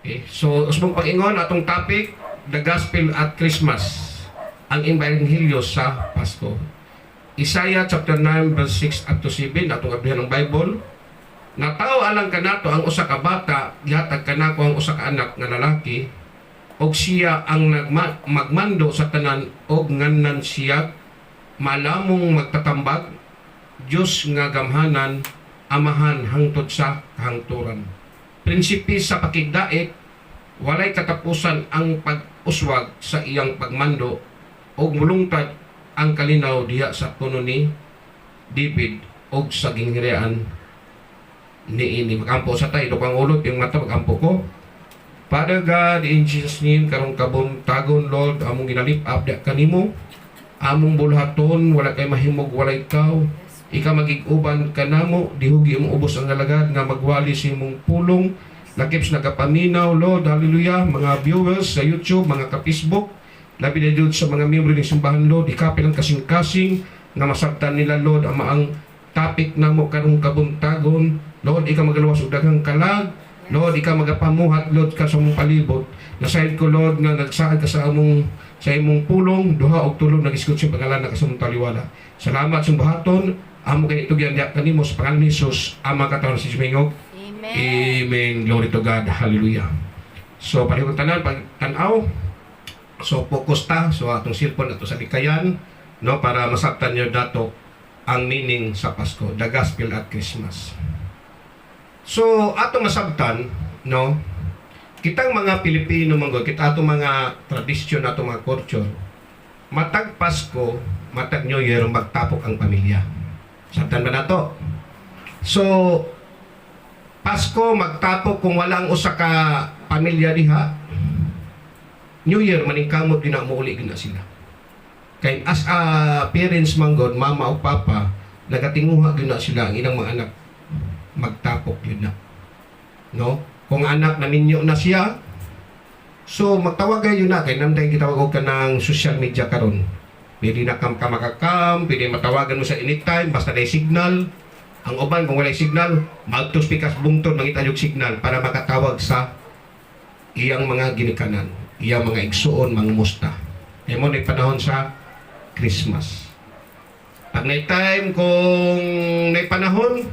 Okay? So, usbong pag-ingon atong topic, the gospel at Christmas. Ang Ebanghelyo sa Pasko. Isaiah chapter 9 verse 6 up to 7 atong ablihan ng Bible. Nataw alang kanato ang usa ka bata, gihatag kanako ang usa ka anak nga lalaki, og siya ang magmando sa tanan og ngannan siya malamong magtatambag, Diyos nga gamhanan, amahan hangtod sa kahangturan. Prinsipi sa pakigdait, walay katapusan ang pag-uswag sa iyang pagmando og mulungtad ang kalinaw diha sa puno ni David og sa ginghirian ni ini. Magampo sa tayo, pang ulot yung mata, magampo ko. Father God, in Jesus' name, karong kabuntagon, Lord, among ginalip up da kanimo, among bulhaton, wala kay mahimog, wala ikaw. Ika magig-uban ka namo, dihugi mong ubos ang galagad nga magwali sa imong pulong. Lakips nagapaminaw, Lord, hallelujah, mga viewers sa YouTube, mga ka-Facebook, labi na doon sa mga miyembro ng simbahan, Lord, ikapil ang kasing-kasing nga masabtan nila, Lord, ang topic namo karong kabuntagon. Lord, ika magaluwas og daghang kalag. Lord, ika magapamuhat, Lord, ka sa mong palibot. Nasayad ko, Lord, nga nagsaad ka sa imong pulong, duha og tulo nag-iskot sa pangalan na kasumong taliwala. Salamat sa buhaton. Amo kay itugyan diya kanimo sa pangalan ni Jesus, ama katawan sa Jumengog. Amen. Amen. Glory to God. Hallelujah. So, palihog tanan, pag-tanaw. So, focus ta. So, atong cellphone ato sa likayan, no, para masabtan nyo dato ang meaning sa Pasko, the gospel at Christmas. So, atong masabtan, no, kitang mga Pilipino manggo, kita atong mga tradisyon, atong mga culture, matag Pasko, matag New Year, magtapok ang pamilya. Sabtan ba na to? So, Pasko, magtapok kung walang usa ka pamilya diha, New Year, maningkamot din na muuli gina sila. Kay as a parents manggod, mama o papa, nagatinguha gina sila ang ilang mga anak, magtapok yun na. No? Kung anak na ninyo na siya, so magtawag kayo na, kay namday kitawag ka ng social media karon. Pwede na ka makakam, pwede matawagan mo sa anytime, basta na signal. Ang uban, kung wala signal, magtos pikas bungtod, mangita yung signal para makatawag sa iyang mga ginikanan, iyang mga igsuon, mga musta. Kaya mo na panahon sa Christmas. Pag na time, kung na panahon,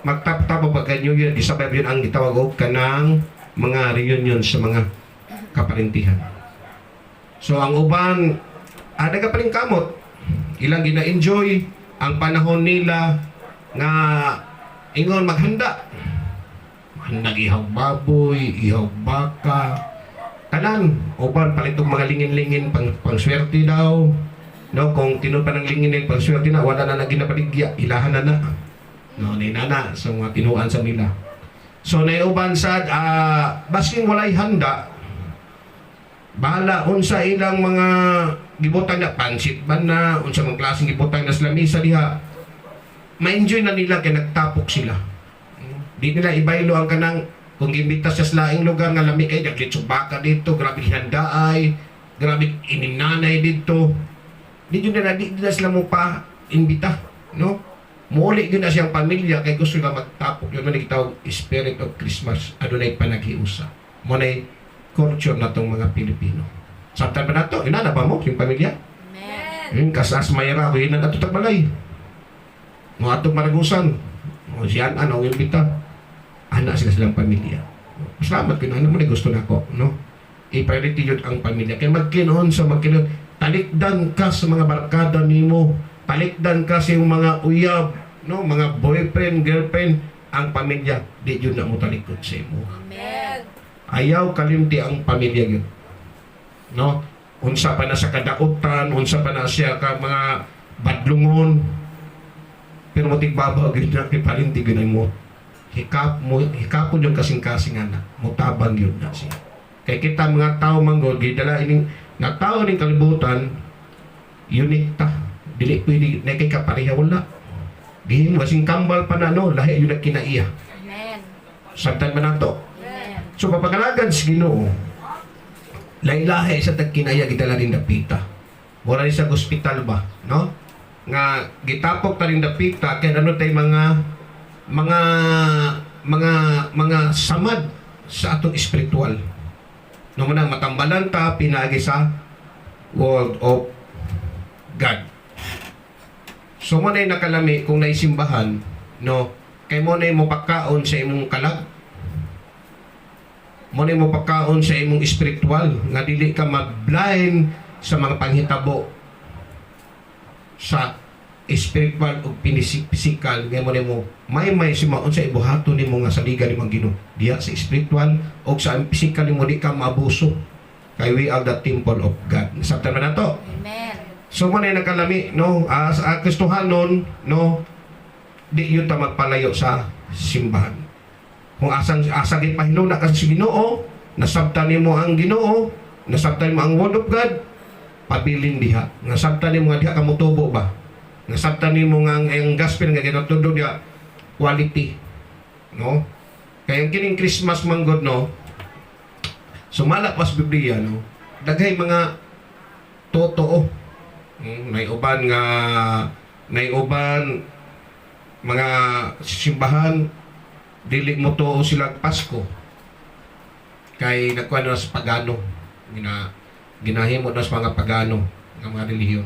magtapos pag New Year, isabay yun ang gitawag ka ng mga reunion sa mga kaparintihan. So, ang uban, ada ka pa rin kamot. Ilang gina-enjoy ang panahon nila nga ingon maghanda. Maghanda ihaw baboy, ihaw baka, tanan, uban palitong mga lingin-lingin pang swerte daw. No, kung tinud pa ng lingin pang swerte na, wala na ginapaligya, ilahan na. No, ninana sa mga tinuan sa nila. So, naiuban sad, basking walay handa, bahala unsa ilang mga gibutan na pansit ba na, unsa mga klaseng gibutan na sila misa diha, ma-enjoy na nila kay nagtapok sila. Di nila ibaylo ang kanang, kung gimbita sa laing lugar nga lami kay naglitsog baka dito, grabe hindaay, grabe ininanay dito. Di nila sila mo pa imbita, no? Muli yun na siyang pamilya kay gusto nila magtapok. Yun man nagtawag Spirit of Christmas. Adunay panag-iusa. Muna'y culture na itong mga Pilipino. Sabtan pa na ito, inana ba mo yung pamilya? Amen. Yung kasas mayra ko, inan ato tagbalay. Mga atong maragusan. O siyan, ano, yung bita. Anak sila silang pamilya. Salamat ko, ano mo na gusto na ako, no? I-priority yun ang pamilya. Kaya magkinon sa magkinon, talikdan ka sa mga barkada nimo. Palikdan kasi yung mga uyab, no, mga boyfriend, girlfriend, ang pamilya, di yun na mo talikod sa imo. Amen. Ayaw kalimti ang pamilya yun. No? Unsa pa na sa kadautan, unsa pa na siya ka mga badlungon, pero mo tigbabaw yun na, ipalinti yun mo. Hikapon yung kasing-kasing anak, mutabang yun na siya. Kaya kita mga tao manggod, gidala ining, na tao ning kalibutan, unique ta. Dili pwede na kay kapareha wala. Gihim kasing kambal pa na no, lahi yun na kinaiya. Amen. Sabtan ba na to? Amen. So papagalagan sa Ginoo, lahi-lahi sa tagkinaya gidala rin dapita. Mura rin sa hospital ba, no? Nga gitapok ta rin dapita kaya ano tay mga samad sa atong espiritual. No man matambalan ta pinaagi sa Word of God. So mo na nakalami kung naisimbahan, no, kay mo na mo pagkaon sa imong kalag. Mo na mo pagkaon sa imong espiritual nga dili ka mag-blind sa mga panghitabo sa spiritual o physical nga mo nimo may simaon sa ibuhaton nimo nga saligan nimo Ginoo diha sa spiritual o sa physical nimo di ka maabuso kay we are the temple of God. Sabtan man nato. Amen. So mo na nakalami no as a Kristohanon no di yun ta magpalayo sa simbahan. Kung asang pahiluna ka sa Ginoo, nasabtan nimo ang Ginoo, nasabtan mo ang Word of God, pabilin diha. Nasabtan nimo nga diha ka motubo ba? Nasabtan nimo nga ang gospel nga ginatudo diha quality. No? Kaya ang kining Christmas manggod no. Sumala pas Biblia no. Daghay mga totoo. Nay uban mga simbahan dili mo to sila Pasko. Kay nagkuha na sa pagano. Ginahimo na sa mga pagano ng mga relihiyon.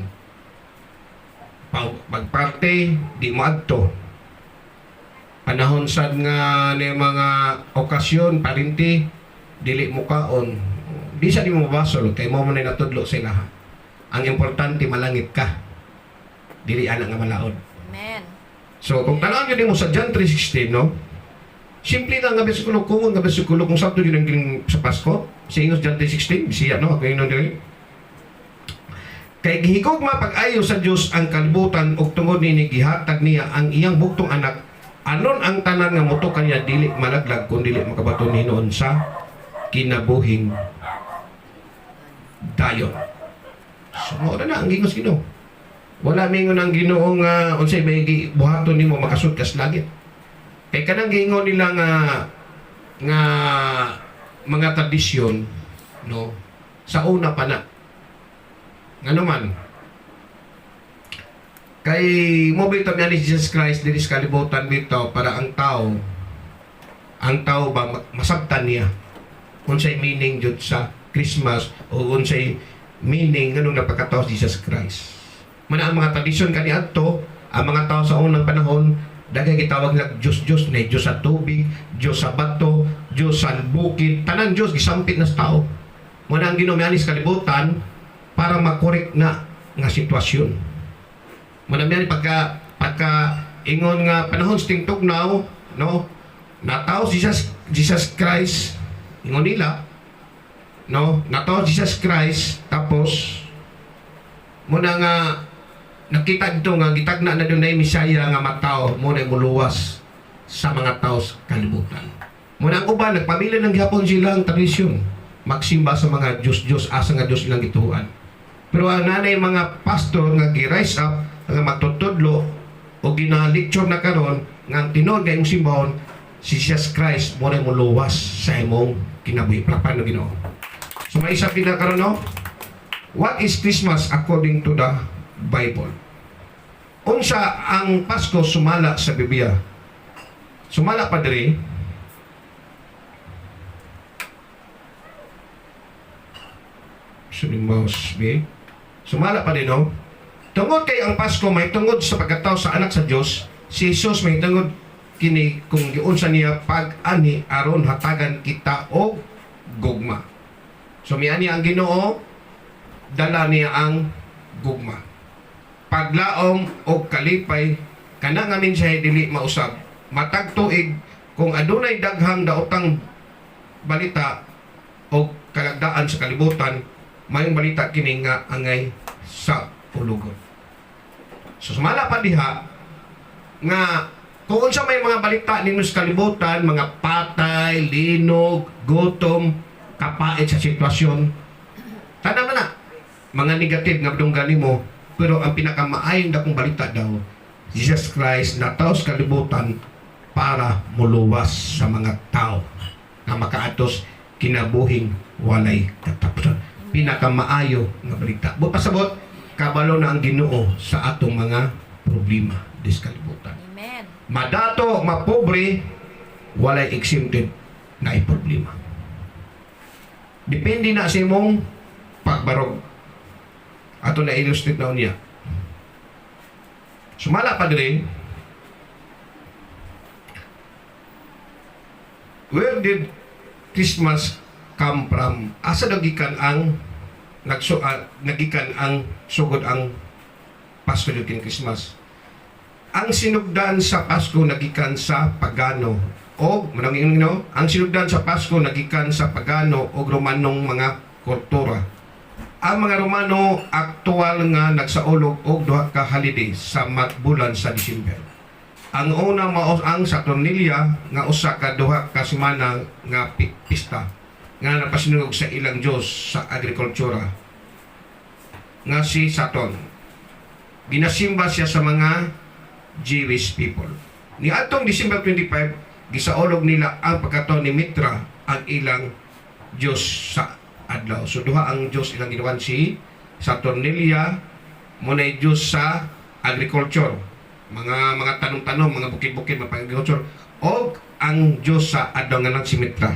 Magparte, di mo adto. Panahon sad nga ni mga okasyon, parinti, dili mo kaon. Di sa di mo basol, kay mo na natudlo sa ilaha. Ang importante, malangit ka. Dili anak nga malaod. Amen. So, kung tanawin nyo mo sa John 3:16, no? Simple lang nga besikulo kung sabto yun ang giling sa Pasko. Sa Ingos John 3:16, bisiya, no? Ako yun nung kay gihigog mapag-ayo sa Dios ang kalibutan ug tungod nini gihatag niya ang iyang buktong anak anon ang tanan nga moto kaniya dili malaglag kun dili makabaton hinuon sa kinabuhing dayon. So mo na ang gingos Ginoo. Wala mingon ang Ginoo nga unsay may buhaton nimo makasud kas langit. Kay kanang gingon nila nga mga tradisyon no sa una pa na ano man kay mo bitaw ni Jesus Christ diri sa kalibutan bitaw para ang tao ba masabtan niya unsay meaning jud sa Christmas o unsay meaning nganong napakataos Jesus Christ. Man ang mga tradisyon kaniadto ang mga tao sa unang panahon daghay gitawag nila Diyos na Diyos sa tubig, Diyos sa bato, Diyos sa bukid, tanan Diyos gisampit na sa tao. Man ang Ginoo miani sa kalibutan para makorek na nga sitwasyon. Manamyan pagka ingon nga panahon sa tingtugnaw, no? Nataw Jesus Christ ingon nila, no? Nataw Jesus Christ tapos muna nga nakita dito nga gitagna na doon na Misaya nga mataw muna muluwas sa mga tao sa kalibutan. Muna ang uban nagpamilya ng gihapon silang tradisyon magsimba sa mga Diyos asa nga Diyos ilang gituan. Pero ang nanay mga pastor nga gi-rise up nga magtutudlo o ginalecture na karon nga ang tinud kay imong simbahon si Jesus Christ mo na muluwas sa imong kinabuhi. Paano Ginoo? So may isa pinakaroon no? What is Christmas according to the Bible? Unsa ang Pasko sumala sa Biblia? Sumala pa diri mouse be. Sumala pa din, no? Tungod kay ang Pasko may tungod sa pagkatao sa anak sa Dios, si Jesus may tungod kini kung giunsa niya pag-ani aron hatagan kita og gugma. So miani ang Ginoo dala niya ang gugma. Paglaom og kalipay kana nga mensahe dili mausab. Matag tuig kung adunay daghang daotang balita o kalagdaan sa kalibutan, mayong balita kini nga angay sa pulugon. So sumala pa diha nga kung unsa may mga balita ninyo sa kalibutan, mga patay, linog, gutom, kapait sa sitwasyon, tanan na mga negative nga dunggan nimo, pero ang pinakamaayong dakong balita daw, Jesus Christ nataw sa kalibutan para muluwas sa mga tao na makaatos kinabuhing walay katapusan. Pinakamaayo nga balita. Pasabot, kabalo na ang Ginoo sa atong mga problema dis kalibutan. Amen. Madato, mapobre, walay exempted na problema. Depende na sa imong pagbarog. Ato na illustrate na niya. Sumala pa din, where did Christmas come from? Asa nagikan ang nagikan ang sugod ang Pasko kin Christmas? Ang sinugdan sa Pasko nagikan sa pagano o manangin no, ang sinugdan sa Pasko nagikan sa pagano o Romanong mga kultura. Ang mga Romano aktual nga nagsaulog og duha ka holiday sa bulan sa Disyembre. Ang una mao ang Saturnalia nga usa ka duha ka semana nga pista nga napasinugog sa ilang Dios sa agrikultura nga si Saturn. Ginasimba siya sa mga Jewish people. Ni atong December 25 gisaulog nila ang pagkaton ni Mitra ang ilang Dios sa adlaw. So duha ang Dios ilang ginawan si Saturnalia mo na Dios sa agriculture. Mga tanong-tanong, mga bukid-bukid, mga agriculture o ang Dios sa adlaw nga si Mitra.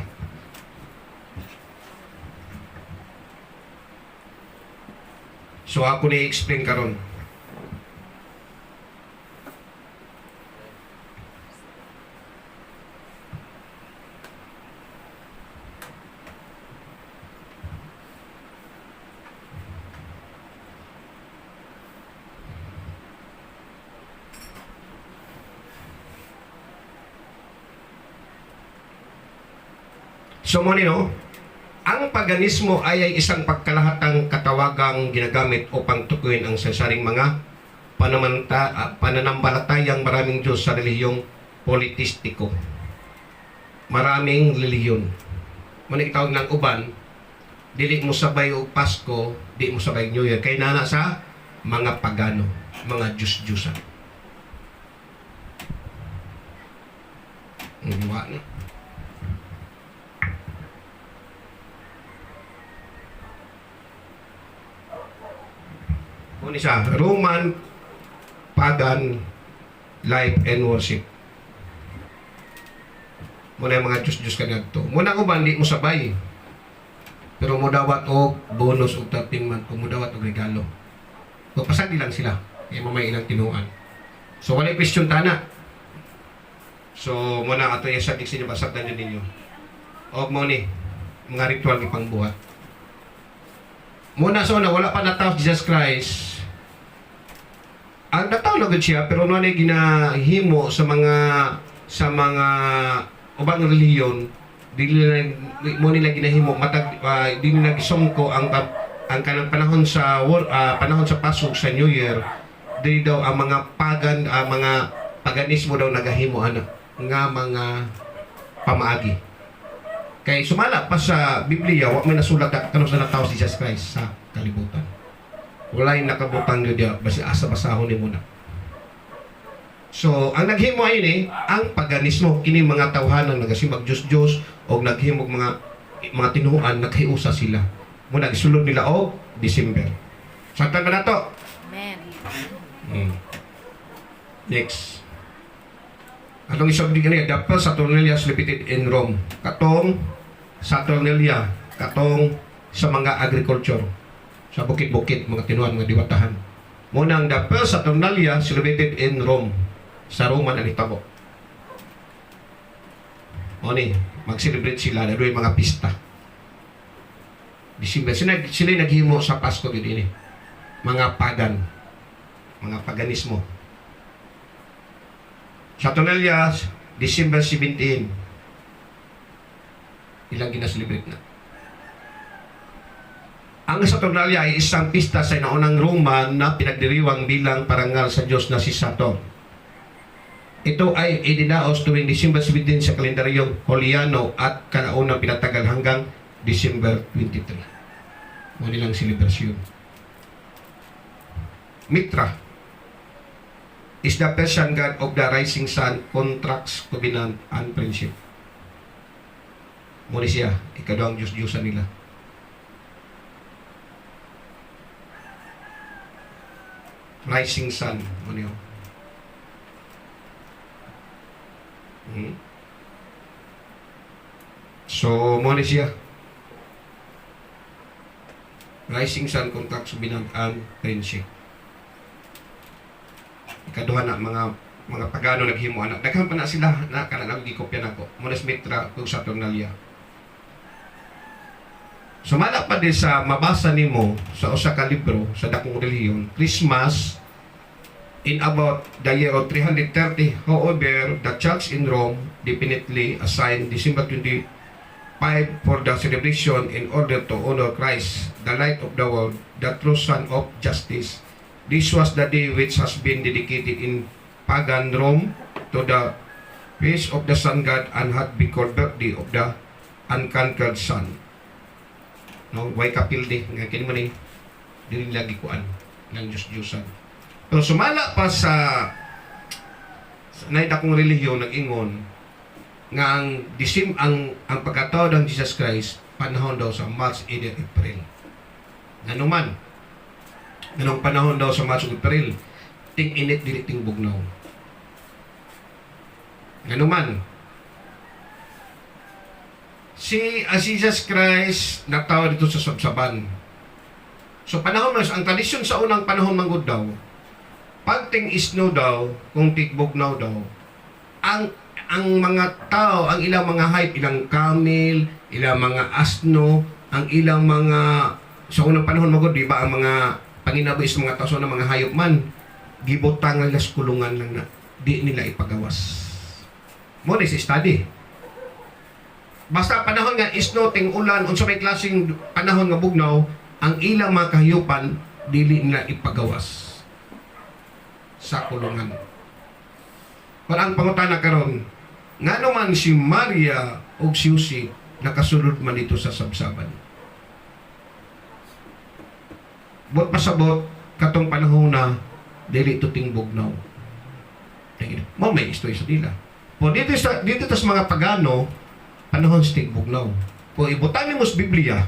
So ako ni-explain karon. So mo no, ang paganismo ay isang pagkalahatang katawagang ginagamit upang tukuyin ang sasaring mga pananampalatayang maraming Diyos sa relihiyong politistiko. Maraming relihiyon. Muna itawag ng uban, dili mo sabay o Pasko, di mo sabay New Year. Kaya nana sa mga pagano, mga Diyos-Diyosan. Ang na. Kung isa, Roman pagan life and worship. Muna yung mga Diyos-Diyos kanyag to. Muna ko ba, hindi mo sabay. Pero mo dawat o bonus o 13 month o mo dawat o regalo. Papasagi lang sila. Kaya mamay ilang tinuan. So, wala yung question tana. So, muna ato yung sadik sinyo, basag na ninyo. O mo ni, mga ritual ni pangbuhat. Muna so na wala pa nataw Jesus Christ. Ang nataw na siya pero no na ginahimo sa mga ubang relihiyon dili mo nila ginahimo matag dili nila gisumko ang kanang panahon sa Pasok sa New Year dili daw ang mga pagan mga paganismo daw nagahimo ana nga mga pamaagi. Kay sumala pa sa Biblia, wa may nasulat kanus na nataw si Jesus Christ sa kalibutan. Walay nakabutang yun diya, basi asa-basahon ni muna. So, ang naghimo ay ni, ang paganismo, kini mga tawhanan, nagasimbag Diyos-Diyos, o naghimog mga tinuan, naghiusa sila. Muna, isulod nila o December. Saktan ba na to? Amen. Next. Atong isabdi kani the first Saturnalia celebrated in Rome. Katong Saturnalia, katong sa mga agriculture, sa bukid-bukid, mga tinuan, mga diwatahan. Munang the first Saturnalia celebrated in Rome, sa Roman ang itabo. O ni, mag-celebrate sila, na doon mga pista. December, sila naghimo sa Pasko din ini. Mga pagan, mga paganismo. Saturnalia, December 17. Ilang ginaselebrate na. Ang Saturnalia ay isang pista sa naunang Roman na pinagdiriwang bilang parangal sa Diyos na si Saturn. Ito ay idinaos tuwing December 17 sa kalendaryong Juliano at kanaunang pinatagal hanggang December 23. Muli lang selebrasyon. Mitra is the Persian god of the rising sun, contracts, covenant, and friendship. Muli siya, ikaduang Diyos-Diyosan nila. Rising sun, muli yun. So, mo ni siya. Rising Sun Contact Subinag-an Friendship. Ikaduha na mga pagano naghimo anak. Daghan pa na sila na kana gikopya nako. Monas Mitra ug Saturnalia. Sumala pa din sa mabasa nimo sa usa ka libro sa dakong relihiyon, Christmas in about the year of 330. However, the church in Rome definitely assigned December 25 for the celebration in order to honor Christ, the light of the world, the true Son of Justice. This was the day which has been dedicated in pagan Rome to the feast of the sun god and had been called birthday of the unconquered sun. No, why kapilde nga kini man ni dili lagi kuan ng Diyos-Diyosan. Pero sumala pa sa naida kong relihiyon nag-ingon nga ang pagkatao ng Jesus Christ panahon daw sa March, April. Nanuman ganong panahon daw sa March, April, ting init dili ting bugnaw. Nanuman si Jesus Christ nagtawo dito sa sabsaban. So panahon mas ang tradisyon sa unang panahon manggod daw pagting isno daw kung tigbugnaw daw ang mga tao, ang ilang mga hayop, ilang camel, ilang mga asno, ang ilang mga sa unang panahon magod, di ba, ang mga panginabuhi sa mga tao sa mga hayop man, gibutang nga kulungan lang na di nila ipagawas. Mo ni si study. Basta panahon nga isno ting ulan unsa may klaseng panahon nga bugnaw, ang ilang mga kahayupan dili nila ipagawas sa kulungan. Kung ang pangutana karon, ngano man si Maria o si Jose nakasulod man dito sa sabsaban. Bot pasabot katong panahon na dili to ting bugnaw. Mo may istorya sa dila. Po dito sa mga pagano panahon sa ting bugnaw. Po ibutan mo sa Biblia,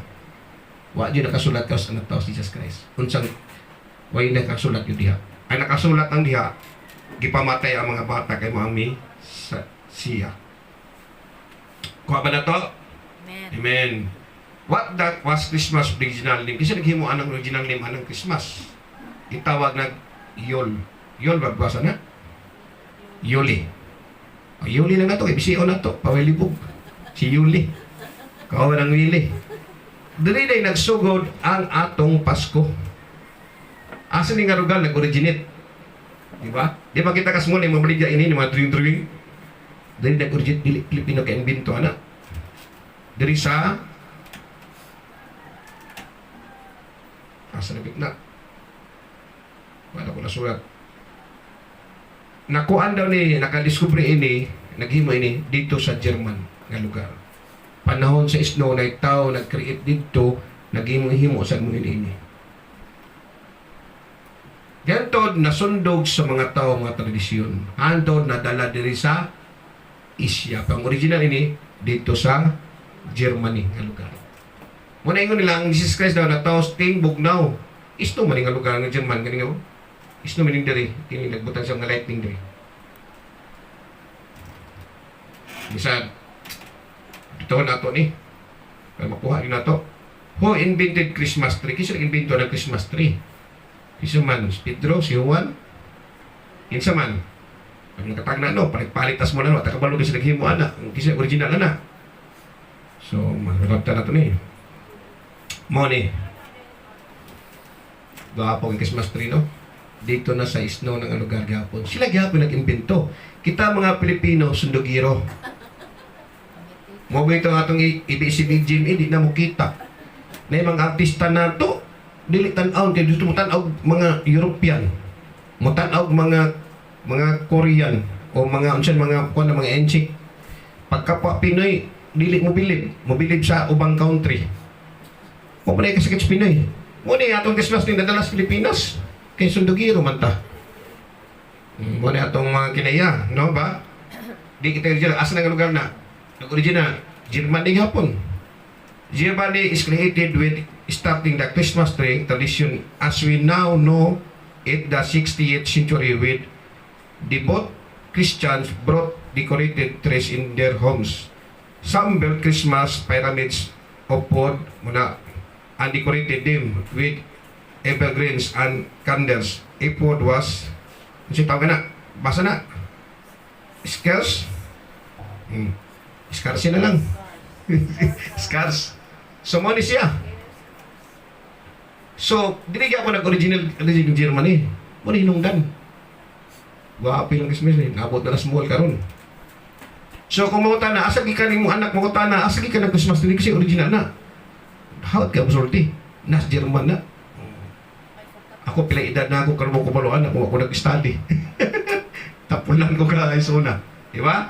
wa di nakasulat ka sa anak tao si Jesus Christ. Unsang way nakasulat yun diha. Ay nakasulat ang diha, gipamatay ang mga bata kay Mami sa siya. Kuha ba na to? Amen. Amen. What that was Christmas original name? Kasi naghimo anang original name anang Christmas. Gitawag na Yol. Yol ba basa na? Yuli. O, Yuli lang na to. Ibisiyo na to. Pawilibog. Si Yuli. Kawa ng Wili. Dili day nagsugod ang atong Pasko. Asa ni nga rugal nag-originate? Diba? Di ba kita kasmo na yung mabaligya ini, yung mga drawing-drawing? Dili nag-originate, dili Pilipino ka-invento, anak. Dili sa asa na bitna. Wala ko nasulat. Nakuan daw ni, nakadiskubre ini, naghimo ini, dito sa German nga lugar. Panahon sa snow na itaw, nag-create dito, naghimo-himo sa mga ini. Gantod nasundog sa mga tao, mga tradisyon. Handod na dala diri sa Isya. Pang original ini, dito sa Germany nga lugar. Muna ingon nila, ang Jesus Christ daw na taos ting bugnaw. Isno man nga lugar ng German. Ganing nga, isno maning diri. Kini nagbutang siya nga lightning diri. Bisa, dito na to ni. Para makuha yun na to. Who invented Christmas tree? Kisa nag-invento ng Christmas tree? Kisa man, si Pedro, si Juan. Kinsa man. Ang nakatag na no, palit-palitas mo na no. Takabalo kasi naghimo ana. Kisa original na. So, maglalabta na to ni. Mo ni. Gapong Christmas tree no. Dito na sa snow ng lugar gapon. Sila gapon nag-invento. Kita mga Pilipino, sundogiro. Mo ba ito atong ibisibig Jim, di na mo kita. Na yung mga artista na to, dili tan-aw kay dito mo tan-aw mga European. Mo tan-aw mga Korean o mga unsan mga kuan mga enchik. Pagkapwa Pinoy, dili mo bilib sa ubang country. Mo pa na kasakit sa Pinoy. Mo ni atong Christmas ni nadala sa Pilipinas. Kay sundogiro man ta. Mo ni atong mga kinaya, no ba? Di kita original asa nga lugar na. Nag-original Germany gapon. Germany is created with starting the Christmas tree tradition as we now know it the 68th century with devout Christians brought decorated trees in their homes. Some built Christmas pyramids of wood muna and decorated them with evergreens and candles. If wood was, kasi tawag na, basa na, scarce. Scarce na lang. Scarce. So, mo ni siya. So, dinigyan ko nag-original Germany. Muna hinungdan. Wapi lang Christmas eh. Nabot na small karon. So, kung makuta na, asagi ka mo anak, makuta na, asagi ka ng Christmas tree kasi original na. Hawat ka, masulti. Nas German na. Ako, pila edad na ako, karon ko paluan, ako nag-study. Tapulan ko ka, isuna. Diba?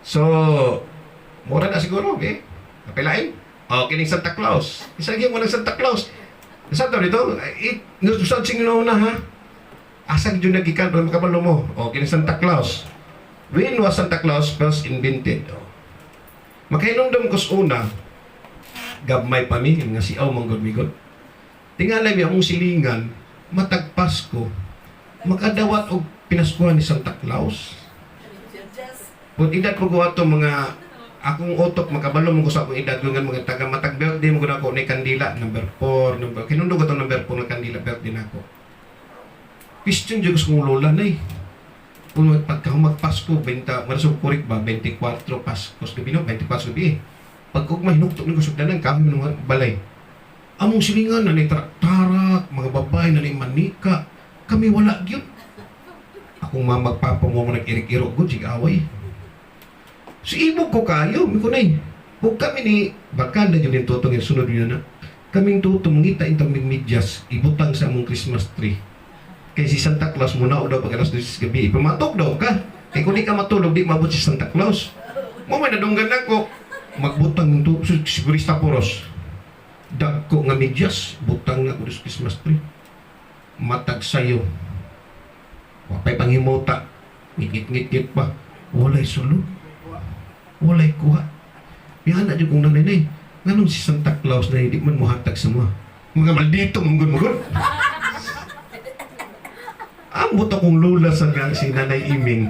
So, mura na siguro, eh. Kapilain? O, kining Santa Claus. Isagyan mo ng Santa Claus. Saan to nito? Nusad sing na ha? Asag dyan nagikan para makabalo mo. O, kining Santa Claus. When was Santa Claus first invented? Makainundom ko sa una, gabmay pa mi, nga si Aw manggod-migod. Tingalay mi among silingan, matag Pasko, makadawat og pinaskuhan ni Santa Claus. Put edad ko ato mga akong utok makabalo mo ko sa akong edad nga mga taga matag birthday mo ko na ako ni kandila number 4 number kinundo ko tong number 4 ng kandila birthday nako. Question jud ko sa lola nay. Kung pagka magpasko, 20, marasong kurik ba, 24 Paskos gabi no, 24 gabi eh. Pag kung mahinuktok ng kusugdanan, kami ng balay. Among silingan na ni tarak, mga babae na ni manika, kami wala gyud. Akong mamagpapa mo mo nag-irik-irok ko, sig away. Si ibog ko kayo, mi ko na eh. Huwag kami ni, bakanda yun yung tutong yung sunod yun na. Kaming tutong, ngita intang medyas, ibutang sa among Christmas tree. Kaya si Santa Claus muna o daw pag alas 12 gabi, pumatok daw ka. Kaya kung di ka matulog, di mabot si Santa Claus. Mo may nadunggan ako, magbutang ito, sigurista poros. Dagko nga medyas, butang nga ko sa Christmas tree. Matag sayo. Wapay panghimuta. Ngit-ngit-ngit pa. Walay sulod. Walay kuha. Yan na dyan kong nanay. Ganun si Santa Claus na hindi man muhatag sa mga. Mga maldito, munggon-munggon. Ang buto kong lula sa si Nanay Iming.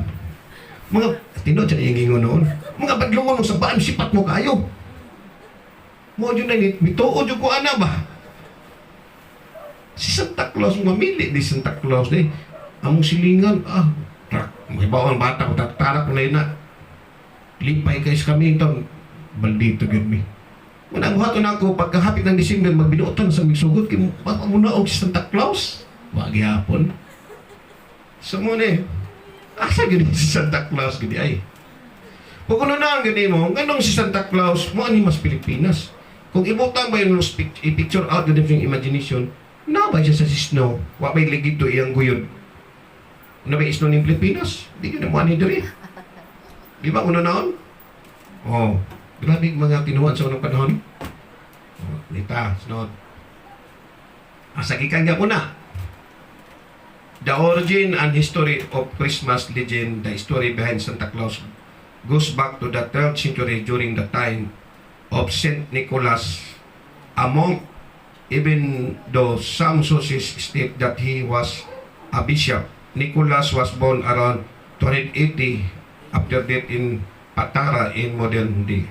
Mga, tinod siya yung gingon noon. Mga badlungon mo sa baan, sipat mo kayo. Mo dyan na, mituod yung ko ana ba? Si Santa Claus, mamili di Santa Claus eh. Among silingan, may bawang bata ko, tatarap ko na yun na. Lipay kayo sa kami ito. Maldito yun mi. Muna buhaton ako, pagkahapit ng December, magbinuotan sa migsugot, kaya muna og si Santa Claus. Wagi hapon. So muna eh, asa gini si Santa Claus gini ay. Kung ano na ang gini mo, ganong si Santa Claus, mo ani mas Pilipinas. Kung ibutang ba yung i-picture out the different imagination, na ba siya sa snow? Wa may ligid to iyang guyod. Na ba snow ng Pilipinas? Di ka na mo ani diri. Di ba uno naon? Oh, grabe mga kinuhan sa unang panahon. Oh, nita, sunod. Asa gikan nga po na. The origin and history of Christmas legend, the story behind Santa Claus, goes back to the 3rd century during the time of Saint Nicholas. Among, even though some sources state that he was a bishop, Nicholas was born around 280 after death in Patara in modern day.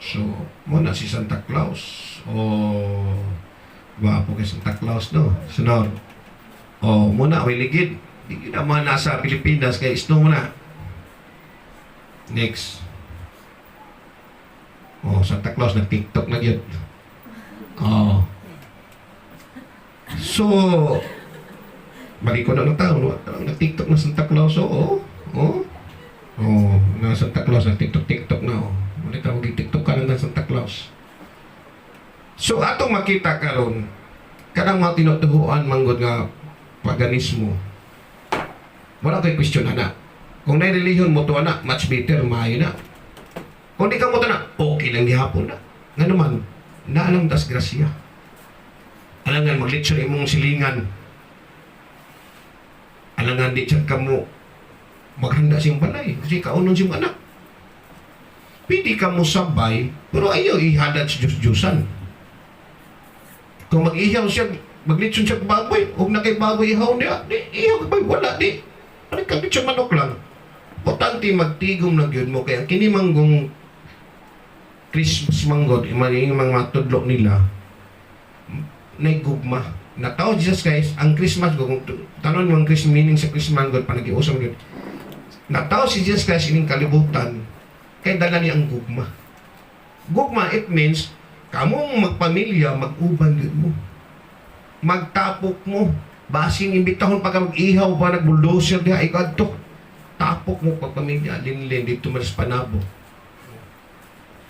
So, muna si Santa Claus. Oh, gwapo kay Santa Claus, no? Sunod. Oh, muna, may ligid. Hindi naman nasa Pilipinas, kaya snow muna. Next. Oh, Santa Claus, nag-TikTok na yun. Oh. So, balik ko na ng tao, no? Nag-TikTok na Santa Claus, oh. Oh. Oh, na Santa Claus, nag-TikTok na, oh. Muna ka, mag-TikTok ka lang ng Santa Claus. So, atong makita karon kanang mga tinutuhuan manggod nga paganismo. Wala kay question na. Kung na religion mo to na, much better, maayo na. Kung di ka mo to na, okay lang gihapon na. Nga naman, naalang das grasya. Alangan, maglitsyon imong silingan. Alangan, di siya ka mo maghanda siyang balay. Kasi kaunon siyang anak. Pwede ka mo sabay, pero ayaw ihadad sa Diyos-Diyosan. Kung mag-ihaw siya, maglitson siya baboy, huwag na kay baboy ihaw niya, di, ihaw ka ba, wala, di. Ano ka, litsyon manok lang. Potante magtigom na gyud mo kaya kini manggong Christmas manggod imali mga tudlo nila naigugma. Nataw Jesus Christ ang Christmas kung tanon mga Christmas meaning sa Christmas god panagiusam gyud. Nataw si Jesus Christ ining kalibutan kay dala ni ang gugma. Gugma it means kamong magpamilya mag-uban gyud mo. Magtapok mo. Basing imbitahon pag mag-ihaw pa nag-bulldozer diha ikadto. Tapok mo pagpamilya linlin dito man sa panabo.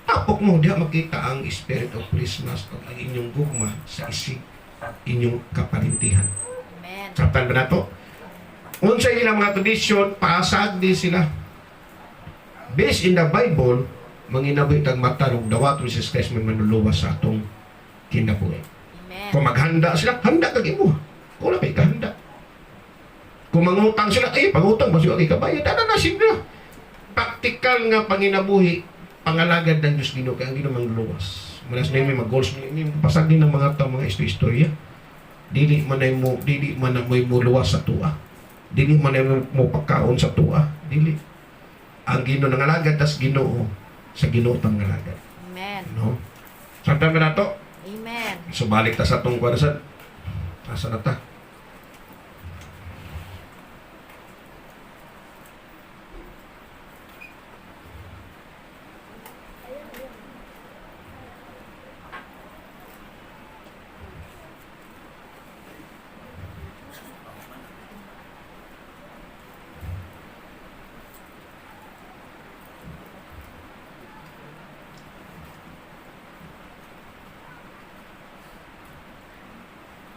Tapok mo diha makita ang spirit of Christmas o ang inyong gugma sa isig inyong kaparintihan. Amen. Saptan ba na to? Unsa ilang mga tradisyon, paasag di sila. Based in the Bible, manginabuhi tag mata ug dawat ni Jesus Christ may manluluwas sa atong kinabuhi. Amen. Kung maghanda sila, handa kag imo. Kung labay ka handa. Kung mangutang sila, pangutang ba siya kabayad? Ano na sila? Praktikal nga panginabuhi, pangalagad ng Diyos Ginoo kaya ang Ginoo mangluluwas. Manas na may mag-goals ni pasagin ng mga tao mga istorya. Dili man na mo luwas sa tuwa. Dili man na mo pagkaon sa tuwa. Dili. Ang Ginoo nangalagad tas Ginoo sa Ginoo pangalagad. Amen. No? Samtang na to. Amen. So balik ta sa atong kwarasan. Asa na ta?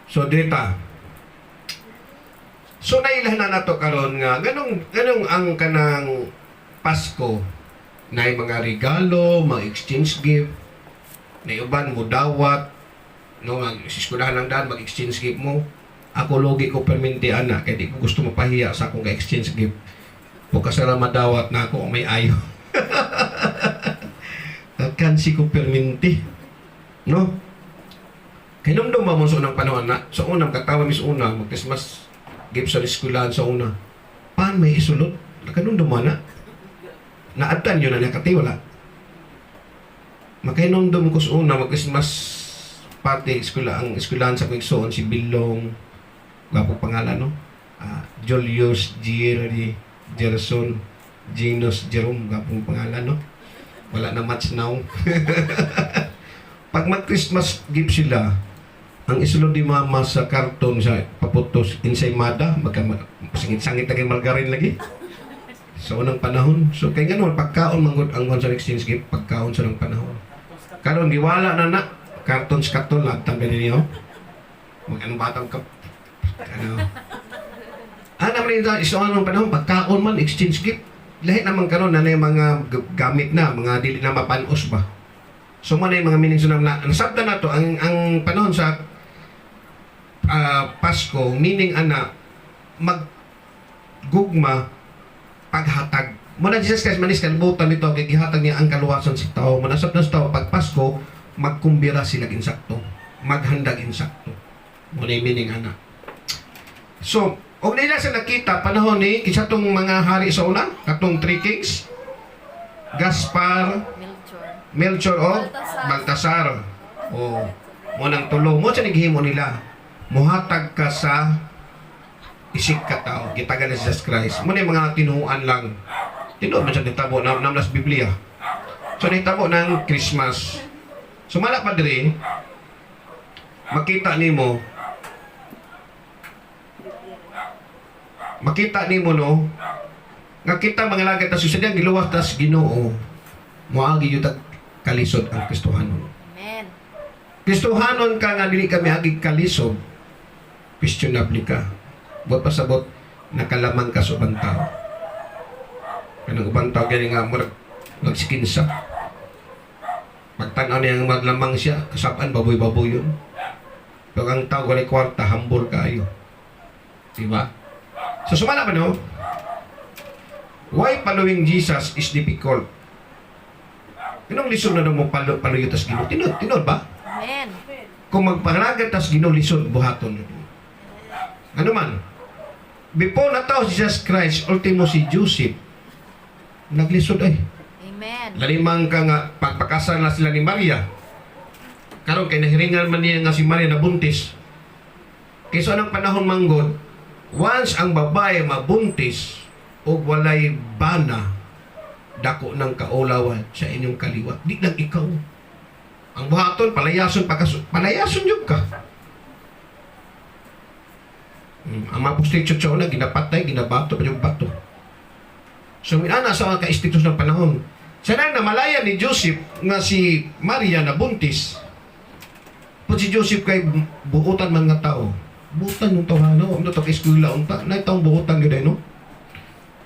So data. So nailahan na nato karon nga ganong ang kanang Pasko na mga regalo, mga exchange gift, na uban mo dawat, no, mag-eskwelahan lang daan, mag-exchange gift mo. Ako logi ko perminti ana kay di ko gusto mapahiya sa akong ka-exchange gift. Pagkasala madawat na ako may ayo. Kansi ko perminti. No? Kaya nung dumamon sa unang panahon na, sa unang katawa mis una, mag-Christmas gift sa eskwelahan sa una. Paan may isulot? Kanong dumana? Naadtan yun na nakatiwala. Makainom ko sa una, mag-Christmas party, ang eskwelahan sa Quigsoon, si Bilong, gwapo pangalan, no? Julius, Jerry, Gerson, Genos, Jerome, gwapong pangalan, no? Wala na match now. Pag mag-Christmas gift sila, ang isulod ni mama sa karton sa paputos ensaymada, sangit-sangit lagi margarin lagi. Sa unang panahon. So kay ganun, pagkaon manggod ang sa exchange gift, pagkaon sa unang panahon. Karon giwala na karton sa karton lang tambe ninyo. Mag-ano batang kap. Ano? Ano man ito, isa unang panahon, pagkaon man, exchange gift. Lahat naman karon na yung mga gamit na, mga dili na mapanos ba. So man yung mga meaning sunam na, ang sabda na to, ang panahon sa Pasko, meaning ana, maggugma, paghatag. Muna Jesus Christ manis kalibutan nito, kaya gihatag niya ang kaluwasan sa tao. Manasap na sa tao, pag Pasko, magkumbira sila insakto. Maghandag insakto. Muna yung meaning ana. So, og nila sa nakita, panahon ni, isa tong mga hari sa una, katong three kings, Gaspar, Melchor o Baltasar. O, munang tulo. Mo sa naghihimo nila. Muhatag ka sa isig ka tao. Gitagan na si Jesus Christ. Muna yung mga tinuan lang. Tinuan man siya nitabo na namlas Biblia. So, nitabo ng Christmas. Sumala pa diri, makita nimo no, nga kita mga lagad ta susadyan giluwas tas Ginoo moagi yun kalisod ang Kristohanon. Amen. Kristohanon ka nga dili kami agi kalisod, questionable ka. Buat pasabot nakalaman ka sa ubang tao. Kanang ubang tao gani nga magsikinsa. Pagtanaw niya ang maglamang siya, kasabaan baboy-baboy yun. Pag ang tao walay kwarta, humble kayo. Diba? So sumala pa no? Why following Jesus is difficult? Anong lisod na mo paluyo tas Ginoo? Tinod ba? Amen. Kung magpangalagat tas Ginoo lisod buhaton. Ano man? Before na tao si Jesus Christ, ultimo si Joseph, Naglisod ay. Amen. Lalimang ka nga pagpakasal na sila ni Maria. Karon kay nahiringan man niya nga si Maria na buntis. Kaysa anong panahon manggod, once ang babae mabuntis o walay bana, dako ng kaulawan sa inyong kaliwa. Di lang ikaw. Ang buhaton, palayason yung ka. Ang mga apostol na ginapatay, ginabato pa yung bato. So, minana sa mga ka-istitos ng panahon. Sana na malaya ni Joseph nga si Maria na buntis. Pag si Joseph kay buutan mga tao, buutan yung tao, ano? Ano ito kay-eskwila unta? Na itong buutan yun, no?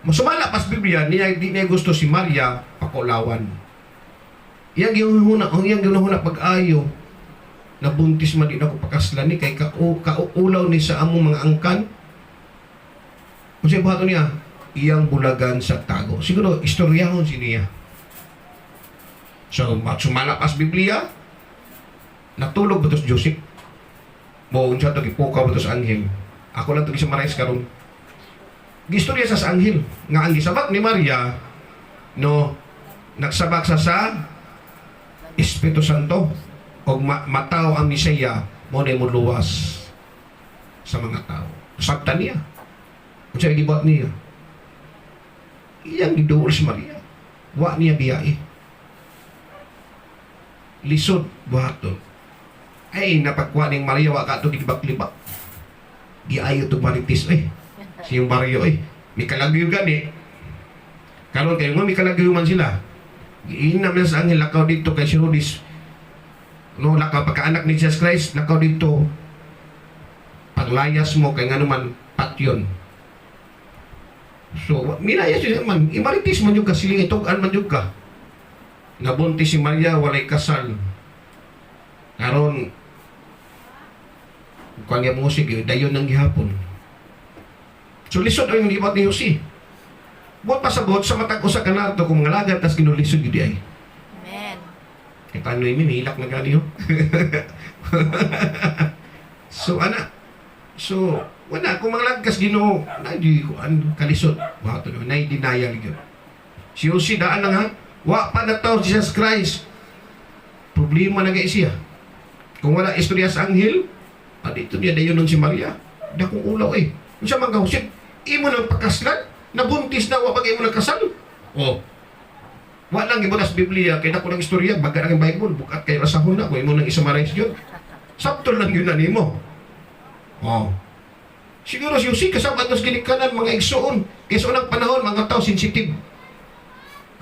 Masumala pas Biblia, di niya gusto si Maria pakulawan. Iyang ginahuna pag-ayo, nabuntis man din ako pakaslan ni kay kaulaw ni sa among mga angkan. Kung siya buhato niya, iyang bulagan sa tago. Siguro, istoryahon si niya. So, sumalapas Biblia, natulog ba ito si Joseph? Buong siya ito, ipukaw ba ito sa anghel? Ako lang ito isamarais karon. Gistorya sa anghel, nga ang gisabak ni Maria, no, nagsabak sa Espiritu Santo, o mataw ang Misaya, mo na luwas sa mga tao. Sabta niya. Kung siya gibuhat niya, iyang giduol si Maria. Wa niya biyai. Lisod buhaton. Ay, napagkuha ng Maria, wa ka ito gilibak-libak. Giayo ito maritis, si yung Mario, may kalagyo gani. Karon kayo nga, may kalagyo man sila. Giina man sa angel, lakaw dito kay si Herodes. No, lakaw pagkaanak ni Jesus Christ, lakaw dito. Paglayas mo, kay nga naman, patyon. So, minayas yun man, imaritis man yung kasiling itugan man yung ka. Nabuntis si Maria, walay kasal. Karon, kung yung musik, dayon ng gihapon. So, lisod ang libat ni Jose. Buot pasabot sa matag usa ka na ito kung mga lagat tas ginulisod yun di ay. Amen. Eh, paano yun? Hilak na gani yun. So, ana. So, wala. Kung mga lagkas ginoo, na di ko kalisod. Wato yun. Na denial yun. Si Jose daan na nga. Wa pa na to, Jesus Christ. Problema na gaya siya. Kung wala istorya sa anghel, dito niya dayon nun si Maria. Dakong ulaw Kung siya manggahusin, imo ng pakaslan, nabuntis na, wapag imo nagkasal. Wa lang ibunas Biblia, kaya dako ng istorya, baga ng Bible, bukat kay rasahon na, kung imo nang isamarais yun. Sabtol lang yun na nimo. Siguro si Jose, kasabat nos ginikanan, mga igsoon, kaysa unang panahon, mga tao, sensitive.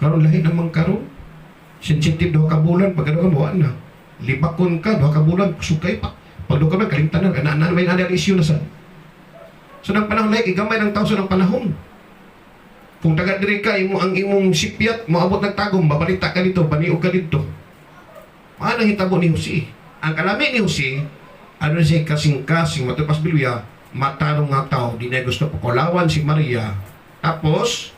Karon lahi namang karon, sensitive daw ka bulan, pag ano ka buwan na. Libakon ka, daw ka bulan, sukay pa. Pag doon ka na, kalimtanan, kanaan may another issue na sa. So, ng panahon lahi, igamay ng tao sa ng panahon. Kung taga diri ka, ang imong sipyat, maabot ng tagong, babalita ka dito, baniog ka dito. Paano hitabo ni Jose? Ang kalami ni Jose, ano siya kasing-kasing, matupas Biblia, matarong nga tao, di na gusto pakulawan si Maria. Tapos,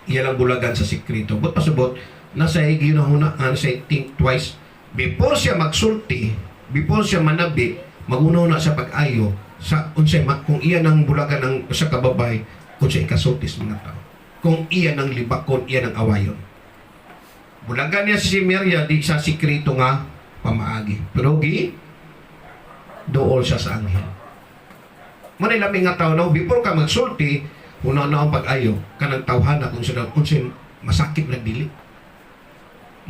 iyan ang bulagan sa sikreto. But pasubot, nasa ginahuna, nasa think twice, before siya magsulti, before siya manabi, magunaw na sa pag-ayo, sa unsay kung iyan ang bulagan ng sa kababay, kung siya ikasultis mga tao. Kung iyan ang libakon, iyan ang awayon. Bulagan niya si Maria, di sa sikreto nga pamaagi. Pero dool siya sa anghel. Manay laming nga tao, no? Before ka magsulti, una na ang pag-ayo, kanang tawhana kung siya masakit na dili.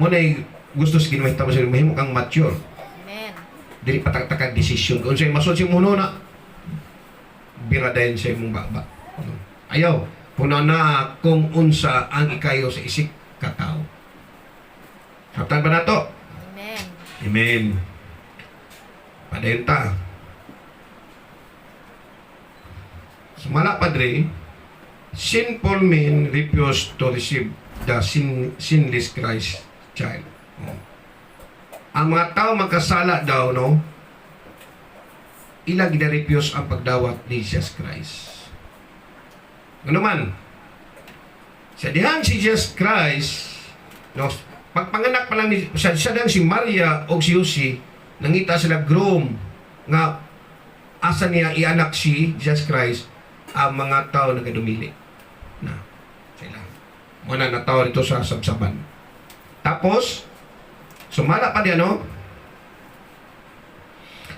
Manay gusto sa ginawin tamo siya, mahimo kang mature. Amen. Dili patak-takag desisyon. Kung siya masul siya muna na, biradayin siya mong baba. Ayaw, una na kung unsa ang ikayo sa isik katao. Sabtan ba na to? Amen. Amen. Padenta. Sumala padre, sinful men refuse to receive the sinless Christ child. Ang mga tao magkasala daw, no? Ilang gina-refuse ang pagdawat ni Jesus Christ. Ano man? Sa dihang si Jesus Christ, no? Pagpanganak pa lang sa dihang si Maria o si Jose, nangita sila groom nga asa niya ianak si Jesus Christ, ang mga tao na kadumili na sila. Muna natawa dito sa sabsaban. Tapos, sumala pa diyan, no?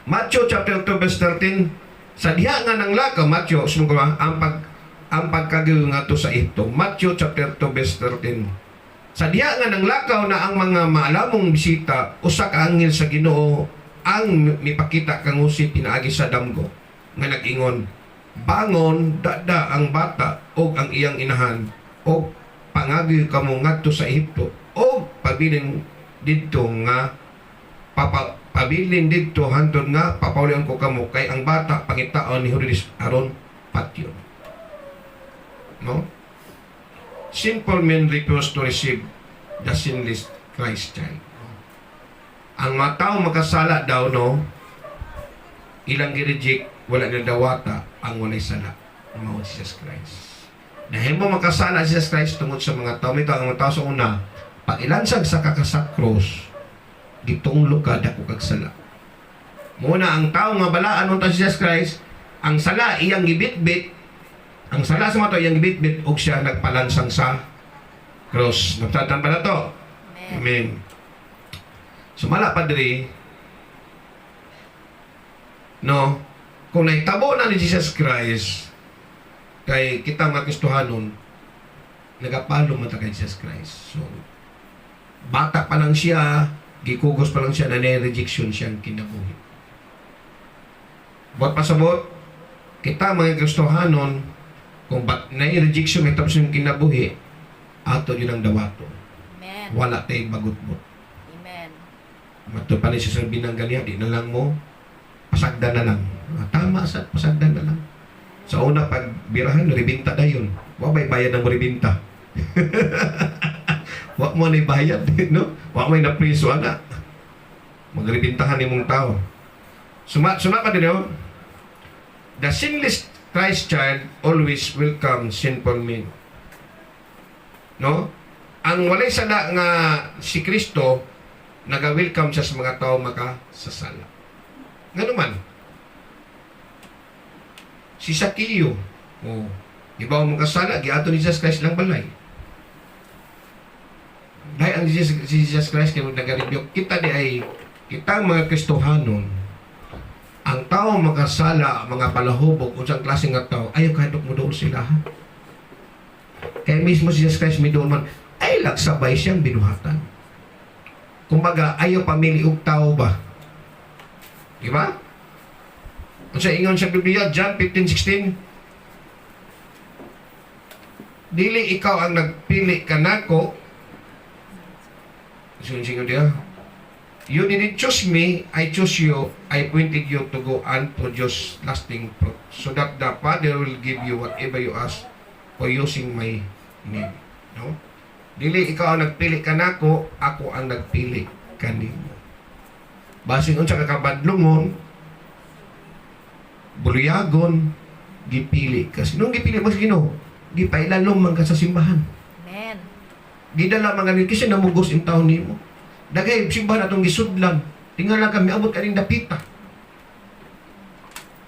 Matthew chapter 2 verse 13, sa diha nga ng lakaw, Matthew, sumugwa, ang pagkagayo nga to sa ito. Matthew chapter 2 verse 13. Sa diha nga ng lakaw na ang mga maalamong bisita, usa ka anghel sa Ginoo ang mipakita kang usip pinaagi sa damgo nga nag-ingon, bangon, dada ang bata o ang iyang inahan o pangagi kamo ngadto sa Ehipto o pabilin didto nga pabilin didto hantod nga papaulian ko kamo kay ang bata pangitaon ni Herodes aron patyon. No? Simple men refuse to receive the sinless Christ child. Ang mga tao makasala daw, no, ilang gireject, wala na dawata ang walay sala ng mga Jesus Christ. Dahil mo makasala si Jesus Christ tungod sa mga tao, ito ang mga tao sa una, pag ilansag sa kakasakros, gitong lukad ako kagsala. Muna ang tao nga balaan mo ta si Jesus Christ, ang sala iyang gibitbit, ang sala sa mga tao iyang gibitbit, o siya nagpalansang sa cross. Nagtatan pa na to? Amen. Amen. Sumala pa diri, no, kung naitabo na ni Jesus Christ, kay kita mga Kristohanon, nagapalo man ta kay Jesus Christ. So, bata pa lang siya, gikugos pa lang siya, na rejection siyang kinabuhi. Buat pasabot, kita mga Kristohanon, kung na-rejection may tapos yung kinabuhi, ato yun ang dawato. Amen. Wala tayo bagot-bot. Amen. Matupan siya sa binang ganiya, di na lang mo, pasagda na lang. Tama sa pasagda na lang. Sa una, pag birahan, ribinta na yun. Huwag may bayad ng ribinta. Huwag mo na bayad, no? Huwag may napriso, anak. Magribintahan ni mong tao. Suma pa din, no? The sinless Christ child always welcome sinful men. No? Ang walay sala nga si Kristo, naga-welcome siya sa mga tao makasasala. Nga naman, si Sakio, oh, ibaw mong kasala, giato ni Jesus Christ lang balay. Dahil ang si Jesus Christ kaya nag-rebuke, kita di ay, kita mga Kristohanon, ang tao makasala, mga palahubog, unsang klase nga tao, ayaw kahit mo doon sila, ha? Kaya mismo si Jesus Christ may doon man, ay lagsabay siyang binuhatan. Kumbaga, ayaw pamili og tao ba? Diba? Kung sa ingon sa Biblia, John 15:16, dili ikaw ang nagpili kanako. Singon dia, you didn't choose me, I chose you, I appointed you to go and produce lasting fruit, so that the Father will give you whatever you ask for using my name. No? Dili ikaw ang nagpili kanako, ako ang nagpili kanimo. Basing unsa ka kabadlungon, buluyagon, gipili ka. Sinong gipili mo sa Ginoo? Gipailalom man ka sa simbahan. Amen. Gidala mga nil kasi namugos in taon nimo. Dagay simbahan atong gisudlan. Tingala kami abot kaning dapita.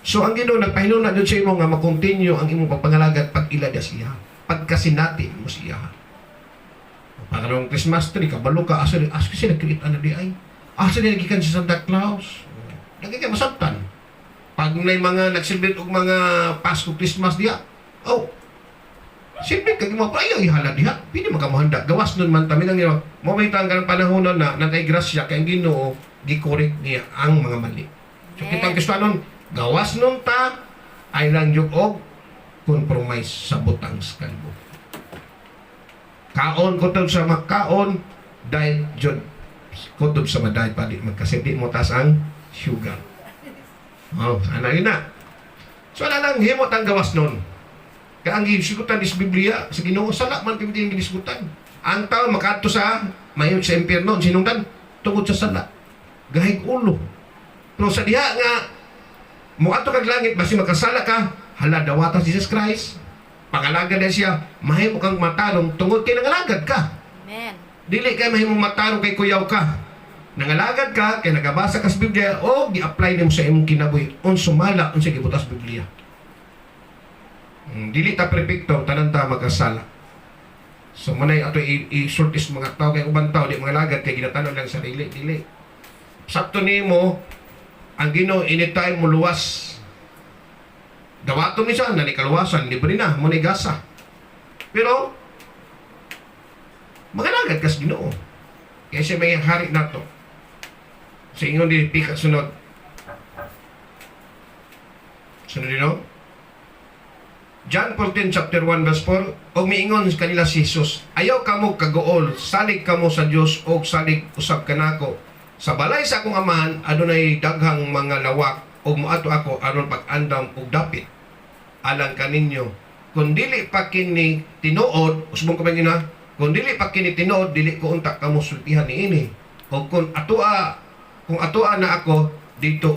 So ang Ginoo nagpahinuna dun sa imo nga makontinue ang imong pagpangalagat pag ilada siya. Pagkasinati mo siya. Pagkarong Christmas tree, kabalo ka, asa kasi nag-create na di ay. Asa din nagikan si Santa Claus. Dagay ka masabtan. Pag may mga nagsilbit og mga Pasko, Christmas diya, oh, silbit kag mo pa ayaw ihala diha. Pili magamuhanda. Gawas nun man tami lang yun. Mamaytang ka ng panahon na natay grasya kay ang Ginoo gi-correct niya ang mga mali. So kitang Kristohanon, gawas nun ta ay lang yung og compromise sa butang sa kalbo. Kaon kutob sa makaon dahil jud kutob sa maday pa di magkasindi mo tas ang sugar. Oh, ana ina. So ana lang himot ang gawas nun. Kaya ang gisigutan is Biblia sa Ginoo sala man pimiti ang gisigutan. Ang tao makadto sa mayon sa impierno sinungdan tungod sa sala. Gahig ulo. Pero sa diha nga muadto kag langit basi makasala ka, hala dawata si Jesus Christ. Pangalagad na siya, mahimo kang matarong tungod kay nangalagad ka. Amen. Dili kay mahimong matarong kay kuyaw ka. Nangalagad ka, kay nagabasa ka sa Biblia, o gi-apply nimo sa imong kinabuhi. Sumala, unsa gibutas Biblia. Dili ta perpekto, tanan ta magkasala. So manay ato isultis mga tao kay ubang tao di mga lagad kay ginatanon lang sarili dili. Sakto nimo ang Ginoo anytime mo luwas. Dawato ni siya na ni kaluwasan libre na mo ni gasa. Pero mga lagad kas Ginoo. Kaya siya may hari nato. Sa ingon di pika sunod. Sunod dino. John 14 chapter 1 verse 4, og miingon kanila si Jesus, ayaw kamo kagool, salig kamo sa Dios og salig usab kanako. Sa balay sa akong amahan adunay daghang mga lawak og moadto ako aron pag-andam og dapit. Alang kaninyo, kung dili pa kini tinuod, usbong ko ba na, kung dili pa kini tinuod, dili ko unta kamo sultihan niini. O kung atua na ako dito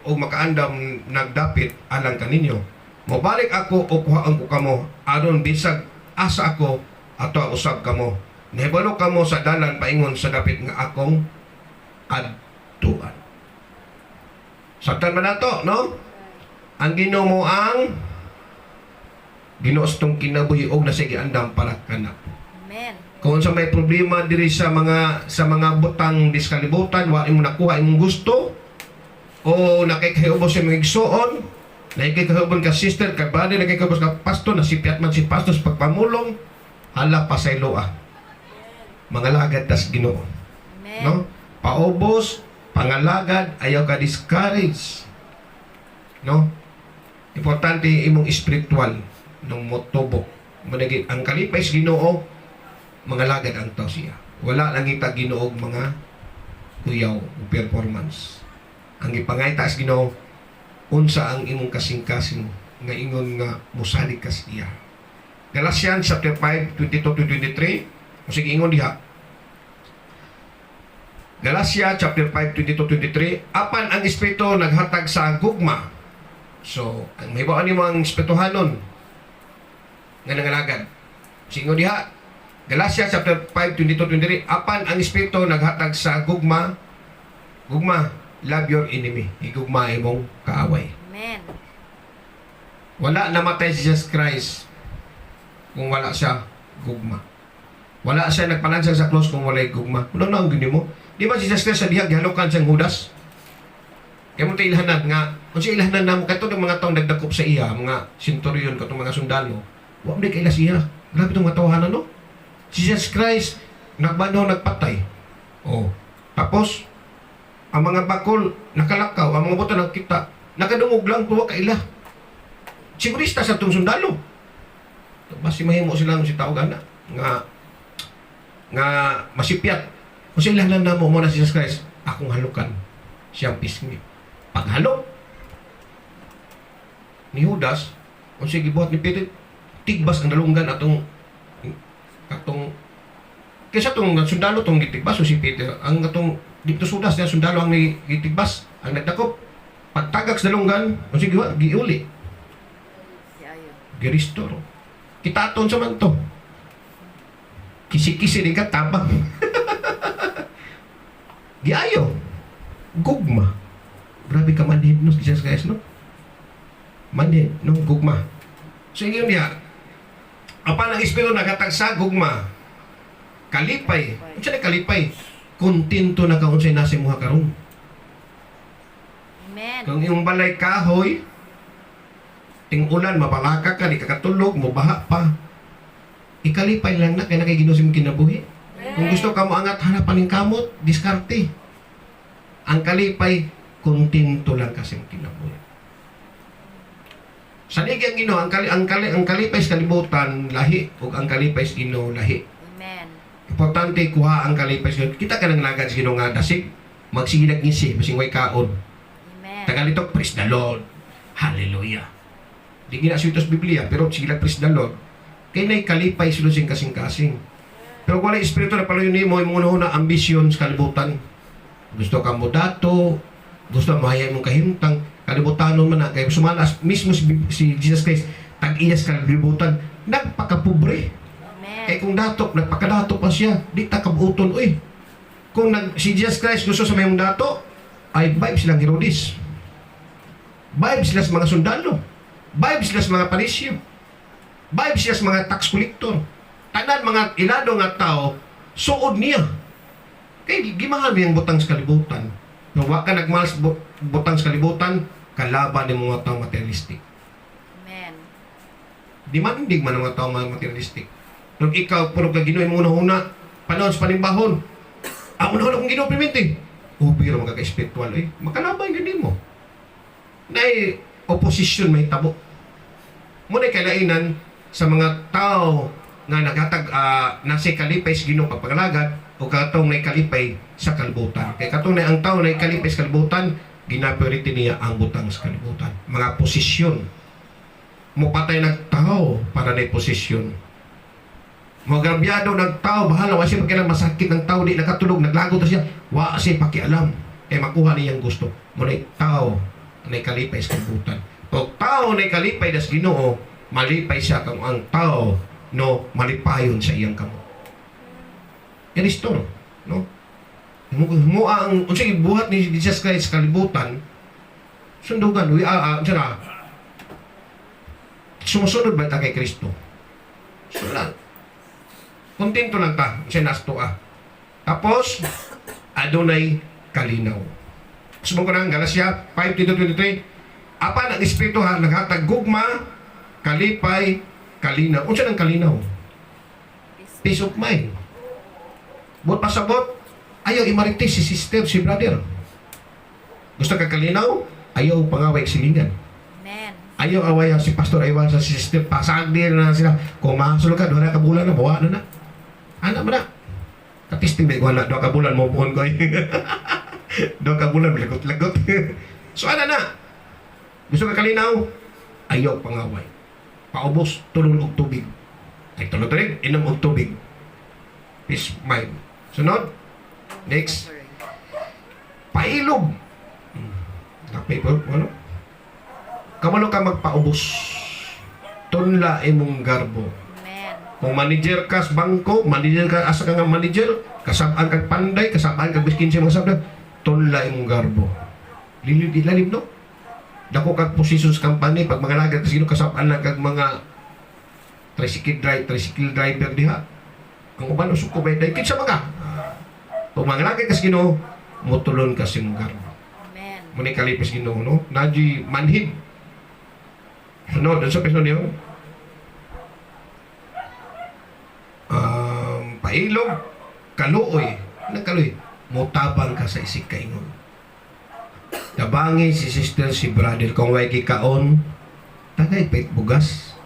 og makaandam nagdapit alang kaninyo. Mobalik ako o kuhaan ko kamo aron bisag asa ako ato usab kamo. Nahibalo kamo sa dalan paingon sa dapit nga akong adtuan. Saktan man nato, no? Ang Ginoo mo ang Ginoo tong kinabuhi og nasigi andam para kana. Amen. Kung sa may problema diri sa mga butang diskalibutan, wa imo nakuha imong gusto o nakikahubos sa mga igsoon, nakikahubon ka sister, ka brother, nakikahubos ka pastor, nasipiat man si pastor sa pagpamulong, hala pasayloa. Mga lagad tas Ginoo. Amen. No? Paubos, pangalagad, ayaw ka discourage. No? Importante imong spiritual ng motobo. Managit ang kalipay sa Ginoo, mga lagad ang tao siya. Wala lang kita Ginoo mga kuyaw o performance. Ang ipangayta sa Ginoo, unsa ang imong kasing-kasing nga ingon nga musalig ka siya. Galatians chapter 5, 22-23. O sige, ingon diha. Galatia chapter 5, 22-23. Apan ang Espiritu naghatag sa gugma. So, ang may bawaan mo ang Espirituhanon nga nangalagad. Singon diha. Galatia chapter 5, 22-23. Apan ang Espiritu naghatag sa gugma. Gugma, love your enemy. Igugma imong kaaway. Amen. Wala namatay si Jesus Christ kung wala siya gugma. Wala siya nagpanansang sa cross kung wala gugma. Ano na ang gini mo? Di ba si Jesus Christ sa diha gihalukan siyang Judas? Kaya mo tayo ilahanan nga, kung siya ilahanan na mo, kato ng mga taong nagdakop sa iya, mga centurion, katong mga sundalo, huwag na kaila siya. Grabe itong matawahan, no? Si Jesus Christ, nagbano, nagpatay. Oh. Tapos, ang mga bakol, nakalakaw, ang mga buto nakita, nakadungog lang, huwag kaila. Sigurista sa itong sundalo. Basi mahimo silang si tao gana, nga masipyat. Kung sa ilahanan na mo na si Jesus Christ, akong halukan, siyang pisngi. Paghalok ni Judas, kung sige buhat ni Peter, tigbas ang dalunggan atong kaysa itong sundalo itong gitigbas o si Peter, ang atong dito sudas niya sundalo ang gitigbas, ang nagdakop, pagtagak sa dalunggan, kung sige giuli, giristoro. Kitaton sa man to. Kisi-kisi din ka, tabang. Giayo. Gugma. Grabe ka manhid no, Jesus guys, no? Manhid, no? Gugma. So, yun niya. Apan ang Espiritu naghatag sa gugma. Kalipay. Ano siya na kalipay? Kontento na kaunsay nasa imuha karon. Amen. Kung yung balay kahoy, ting-ulan, mabalaka ka, di kakatulog, mubaha pa. Ikalipay lang na, kaya nakiginusim kinabuhi. Kung gusto ka mo angat, hanapan ng kamot, diskarte. Ang kalipay, kontento lang kasi kinabuhi. Sanig ang Ginoo, ang kalipay sa kalibutan, lahi, o ang kalipay sa Ginoo, lahi. Amen. Importante, kuha ang kalipay sa Ginoo. Kita ka nang lagad sa Ginoo nga, dasig, magsigilag ngisi, masing way kaon. Amen. Tagalitok, praise the Lord. Hallelujah. Di ginasuitos Biblia, pero sige lang, praise the Lord. Kaya na'y kalipay sila sing kasing-kasing. Pero kung wala espiritu na pala yun mo, yung una ambisyon sa kalibutan. Gusto ka mo dato, gusto mahaya mong kahimtang, kalibutanon man na, kaya sumalas, mismo si Jesus Christ, tag-iyas kalibutan, nagpakapobre. Amen. Kaya kung dato, nagpakadato pa siya, di takabuton, uy. Kung si Jesus Christ gusto sa mayong dato, ay vibe silang Herodes. Vibe sila sa mga sundalo. Vibe sila sa mga parisyo. Vibe sila sa mga tax collector. tanan mga ilado nga tao, suod niya. Kay gimahal niyang butang sa kalibutan. Kung wa ka nagmahal sa butang sa kalibutan, kalaban ng mga tao materialistic. Amen. Dimandig man ang mga tao materialistic. Kung ikaw, puro ka Ginoo mo una-una, panahon sa panimbahon, una-una kong Ginoo piminti. Biro mga ka-espiritual, makalabay yun mo. Na oposisyon may tabo. Muna kailainan sa mga tao nga naghatag nasa kalipay sa Ginoo pagpagalagad o katong na kalipay sa kalibutan. Kaya katong na ang tao na kalipay sa kalibutan, ginapriority niya ang butang sa kalibutan. Mga posisyon. Mupatay ng tao para na posisyon. Mga grabyado ng tao, bahala, wala siya pagkailan masakit ng tao, di nakatulog, naglago to siya, wala siya pakialam. Makuha niyang gusto. Muna tao na kalipay sa kalibutan. O tao na kalipay das Ginoo, malipay siya kung ang tao no malipayon sa iyang kamo. Yan isto, no? Mua ang unsay buhat ni Jesus Christ sa kalibutan, sundugan, sumusunod ba ta kay Kristo? So lang. Kontento lang ta, siya nasto Tapos, adunay kalinaw. Sumo ko na Galatia 5:23. Apan ang Espiritu naghatag gugma, kalipay, kalinaw. Unsa nang kalinaw? Peace of mind. Bot pasabot, ayaw imarites si sister, si brother. Gusto ka kalinaw? Ayaw pangaway silingan. Amen. Ayaw away si pastor, ayaw sa si sister. Pasag din na sila. Kung mahasul ka, 2 ka bulan na, bawa na na. Anak mo na. Katisting na igual na, 2 ka bulan mo puon ko. 2 ka bulan, lagot-lagot. So, ano na? Gusto ka kalinaw? Ayaw pangaway. Paubos, tulong og tubig. Ay, tulog-tulog, inom og tubig. Peace of mind. Sunod. Next. Pailog. Kapay po, ano? Kamano ka magpaubos? Tunla imong garbo. Amen. Kung manager ka sa bangko, manager ka, asa ka nga manager, kasabaan kag panday, kasabaan kag biskin sa mga sabda, tunla imong garbo. Lalim, no? Dako kag posisyon sa company, pag mga lagad kasi kasabaan lang kag mga tricycle driver diha. Ang uban usuko bay day kinsa mga. Pag mga lagad kasi mutulon ka sa imong garbo. Amen. Muni kalipis Ginoo, no? Naji manhid. Sunod, sa peso niyo. Pailog, kaluoy. Anong kaluoy? Mutabang ka sa isig kaingon. Tabangi si sister, si brother, kung may kikaon, tagay pait bugas.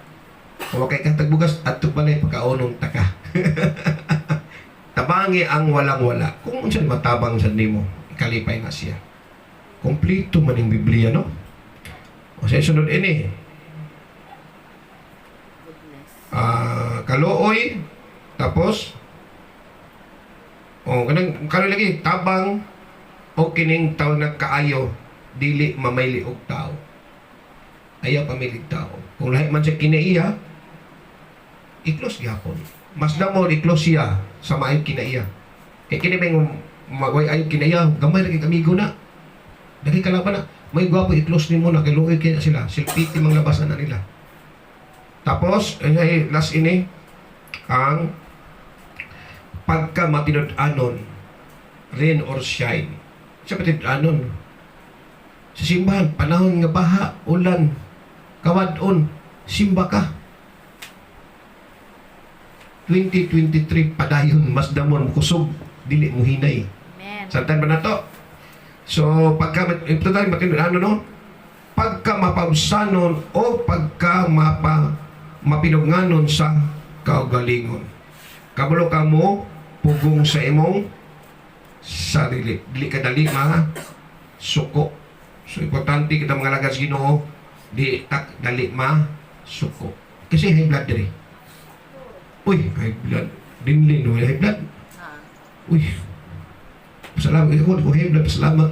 Kung kay katag bugas, at balay pagkaonong taka. Tabangi ang walang-wala. Kung saan matabang sa nimo, ikalipay na siya. Kompleto man yung Biblia, no? O sa sunod ini, Goodness. kaluoy, tapos, kanang lagi, tabang, o kining tao nagkaayo, dili mamayli og tao. Ayaw pamilig tao. Kung lahi man siya kinaiya, iklos gyapon. Mas damo iklos siya sa maayong kinaiya. Kaya kini may magway ayong kinaiya, gamay lagi amigo na. Dagi kalaban na. May gwapo iklos ni mo na, kay luoy kaya sila. Silpiti mang labasan na nila. Tapos, last ini, ang pagka matinud-anon, rain or shine. Sa matinud-anon, sa simbahan, panahon nga baha, ulan, kawadon, simba ka. 2023 padayon, mas damon, kusog, dili mo hinay. Amen. Santan ba na to? So, pagka, ito tayo matinud-anon, no? Pagka mapabsanon o pagka mapinugnanon sa kaugalingon. Kabalo ka mo, pugong sa imong sarili. Dili ka dali suko. So, importante kita mga lagas Ginoo, di tak dali suko. Kasi high blood diri. Uy, high blood. Dinlin, no? High blood. Uy, salamat ako, high blood, salamat.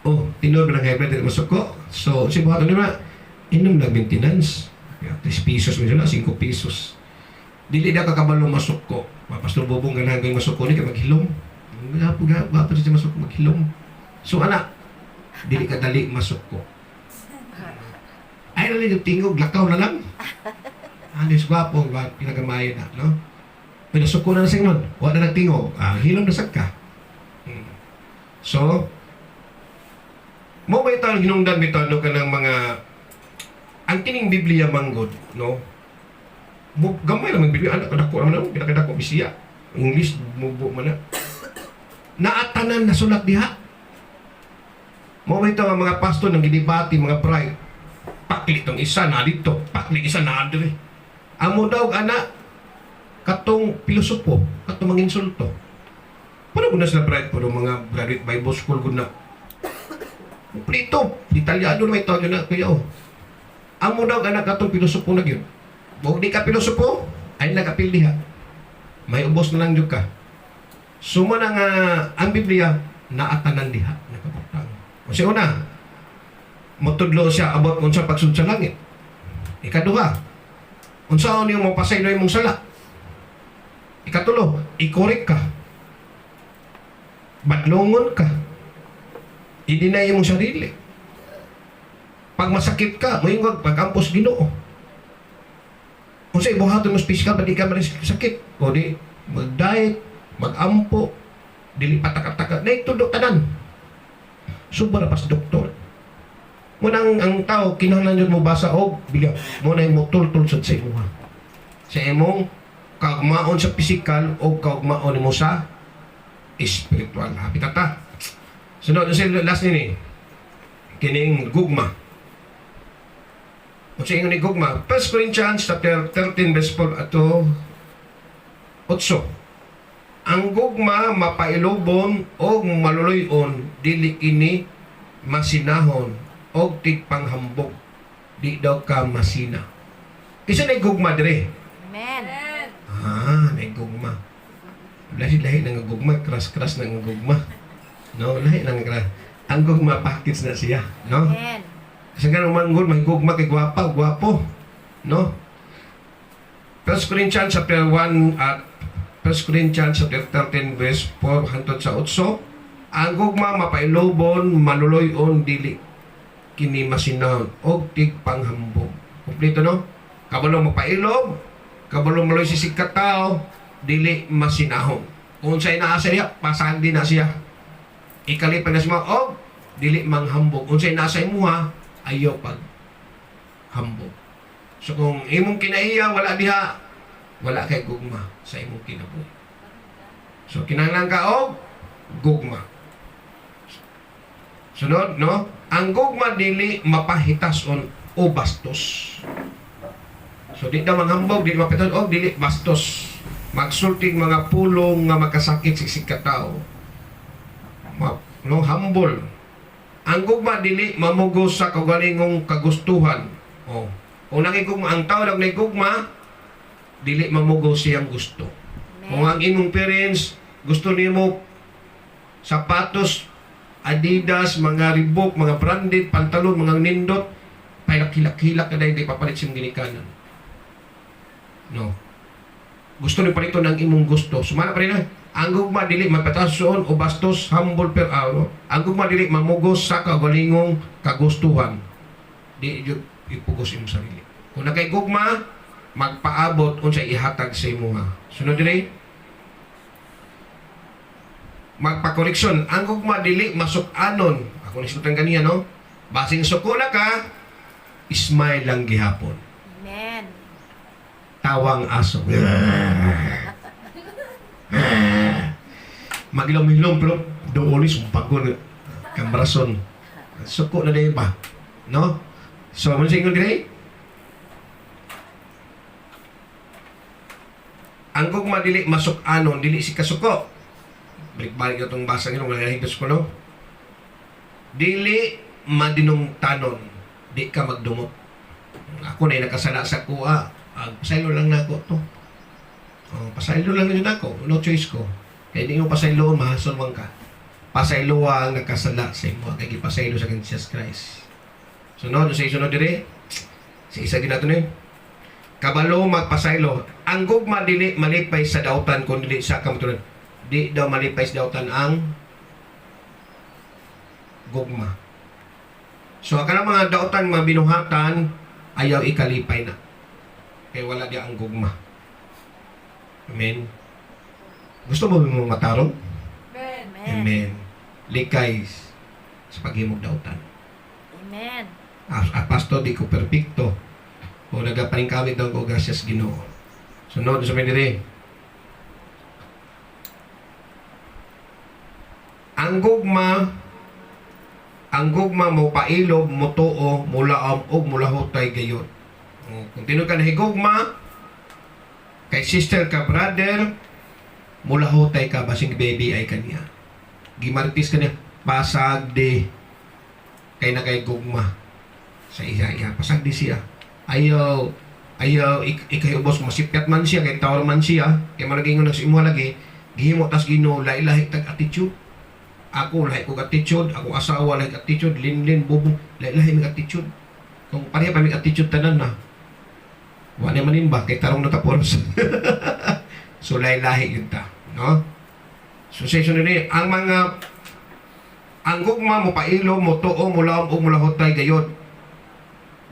Oh, tinod ng high blood, dili masuko. So, si buhaton nila, inom lang maintenance. 3 pesos, may sila, 5 pesos. Dili na kakabalo masuko. Pastor Bobong ganahan ko yung masuko ni, kaya maghilom. Gapo siya masuko, maghilom. So, anak, dili ka dali masuko. Ay, nalang yung tingog, lakaw na lang. Alis gwapo, pinagamayan na, no? Pinasuko na sa ingon, wala na nagtingo, hilom na sagka. So, mo ba ito hinungdan bitaw no kanang mga ang kining Biblia manggod, no? Gamay lang ang Biblia, anak kadako naman, pinakadako Bisaya. English, mubo man na. Naatanan na sulat diha. Mo ba ito ang mga pastor ng gidibati, mga pride. Pakli tong isa na dito, pakli isa na adre. Amo daw anak katong pilosopo, katong mga insulto. Paano guna sila pride po mga graduate Bible school guna? Prito, Italiano na may tawag na kuya oh. Amo daw anak katong pilosopo na gyud. Huwag di ka pilosopo, ay nagapil diha. May ubos na lang yun ka. Suma na nga ang Biblia, naatanan diha. Nakapagtang. Kasi una, matudlo siya about unsa pagsud sa langit. Ikaduha, unsa niyo mo pasaylo imong sala. Ikatulo, ikorek ka. Badlongon ka. I-deny imong sarili. Pag masakit ka, moingog pag-ampos Ginoo. Kung sa ibuhaton mo physical, pati ka sakit. O di, mag-diet, mag-ampo, dili patakak-takak. Na itudo tanan. Subara pas doktor. Munang ang tao, kinahanglan yun mo basa og bilang. Muna yung mo tul-tul sa imuha. Sa imong kaugmaon sa physical o kaugmaon mo sa spiritual. Hapit ata. Sunod, last nini. Kining gugma. Kung sa inyo ni gugma, 1 Corinthians chapter 13 verse 4 ato 8. Ang gugma mapailubon o maluluyon dili kini masinahon o tigpanghambog. Di daw ka masina. Kisa na gugma dire. Amen. Na gugma. Lahi-lahi ng gugma, kras-kras ng gugma. No, lahi ng kras. Ang gugma package na siya, no? Amen. Kasi nga naman may gugma kay gwapo, no? 1 Corinthians chapter 1 at 1 Corinthians chapter 13 verse 4 hangtod sa 8. Ang gugma mapailobon, maluloyon dili kini masinahon og tigpanghambog. Kompleto no? Kabalo mapailob, kabalo maloy sisig ka tao, dili masinahon. Kung sa'y naasa niya, pasahan din na siya. Ikalipan na siya og dili manghambog. Kung sa'y nasa imuha, ayaw pag hambog. So kung imong kinaiya, wala diha, wala kay gugma sa imong kinabuhi. So kinahanglan ka og gugma. Sunod, no? Ang gugma dili mapahitason o bastos. So di daw manghambog, dili mapahitas o dili bastos. Magsulting mga pulong nga makasakit sa katao. No, humble. Ang gugma dili mamugos sa kaugalingong kagustuhan. Oh. Kung nakigugma ang tao nag gugma, dili mamugos siyang gusto. Kung ang imong parents gusto nimo sapatos, Adidas, mga Reebok, mga branded, pantalon, mga nindot, pailak-hilak ka dahil di papalit siyang ginikanan. No. Gusto ni palito ng imong gusto. Sumala pa rin na. Ang gugma dili mapatason o bastos humble per hour. Ang gugma dili mamugos sa kaugalingong kagustuhan. Di ipugos imong sarili. Kung nakay gugma, magpaabot unsa ihatag sa imuha. Sunod dire. Magpakoreksyon. Ang gugma dili masuk-anon. Ako nisutan kaniya no. Basing suko na ka, smile lang gihapon. Amen. Tawang aso. Magilom-hilom pero doon ulit sumpagon kambrason. Suko na din ba? No? So, ano sa inyo din? Ang gugma dili masuk anon, dili si kasuko. Balik-balik itong basa nyo, wala higos ko, no? Dili madinungtanon, di ka magdumot. Ako na nakasala sa kuha, pasaylo lang na ako to. Pasaylo lang yun ako, no choice ko. Kaya hindi mo pasaylo, mahasulwang ka. Pasaylo ang nakasala sa imo, kaya pasaylo sa Jesus Christ. Sunod, sa isunod dire, sa isa din natin eh. Kabalo magpasaylo, ang gugma dili malipay sa dautan kung dili sa kamatulan. Di daw malipay sa dautan ang gugma. So, ang mga dautan, mga binuhatan, ayaw ikalipay na. Kaya wala di ang gugma. Amen. Gusto mo matarong? Amen. Amen. Likay sa paghimog dautan. Amen. Pastor, di ko perfecto. O nagapaningkamit daw ko gracias Ginoo. Sunod sa minire. Ang gugma mo pailob, mo tuo, mulaom, og mulahotay gayon. Kung tinod ka na higugma, kay sister ka, brother, mulahotay ka, basing baby ay kanya. Gimartis ka niya, pasag de, kay na kay gugma. Sa iya, pasag di siya. Ayaw, ikay ubos, masipyat man siya, kay tawar man siya, kay malagingon sa imo lagi, gihimo tas Ginoo, lahi-lahi tag attitude. Ako lahi kong attitude, ako asawa lahi attitude, linlin, bubong, lahi may attitude. Kung pareha pa may attitude tanan na, wala manin ba, kay tarong natapos. So lahi-lahi yun ta, no? So sa iso nini, ang gugma mo pailo, mo tuo, mo laom, o mo lahotay gayon,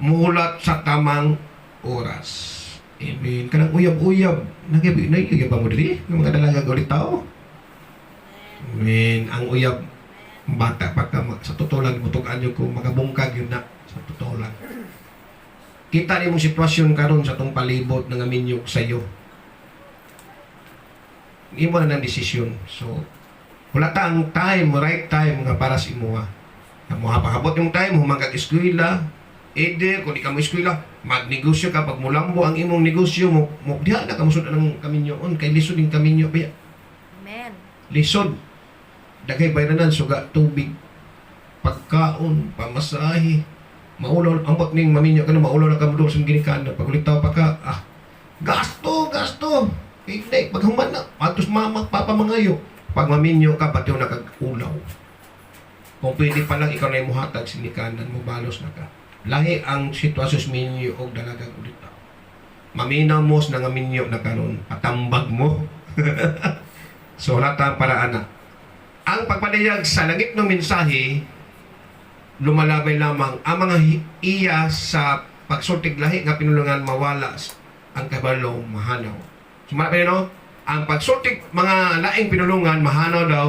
muhulat sa tamang oras. Amen. Kanang uyab-uyab, nagiyab ba mo dili? Ng mga dalaga ulit tao? Amen. Ang uyab, bata pa ka, sa totoo lang, butugan nyo kung makabungkag yun na, sa totoo lang. Kita ni mong sitwasyon karon sa tong palibot ng aminyog sa iyo. Hindi mo na ng desisyon. So, wala ta ang time, right time nga para sa imo. Muhapakabot yung time, humangkag eskwela, kung di ka mo eskwela, magnegosyo ka, pag mulambo ang imong negosyo mo, diha na kamusod ng kaminyoon, kay lisod yung kaminyo, baya. Amen. Lisod. Dagay bayranan, suga, tubig, pagkaon, pamasahe, maulaw, ambot ning maminyo ka na, maulaw na kamudol sa ginikanan, pag ulitaw pa ka, gasto! Hindi, pag human na, patos papamangayo, pag maminyo ka, pati yung nakag-ulaw. Kung pwede pa lang, ikaw na yung muhatag sa ginikanan mo, balos na ka. Lahi ang sitwasyon sa minyo o dalagang ulitaw. Maminaw mo sa nangaminyo na karon, patambag mo. So, wala tayong paraan na. Ang pagpadayag sa langit ng mensahe, lumalabay lamang ang mga iya sa pagsultig lahi nga pinulungan mawala ang kabalo mahanaw. Sumala pa no? Ang pagsultig mga laing pinulungan mahanaw daw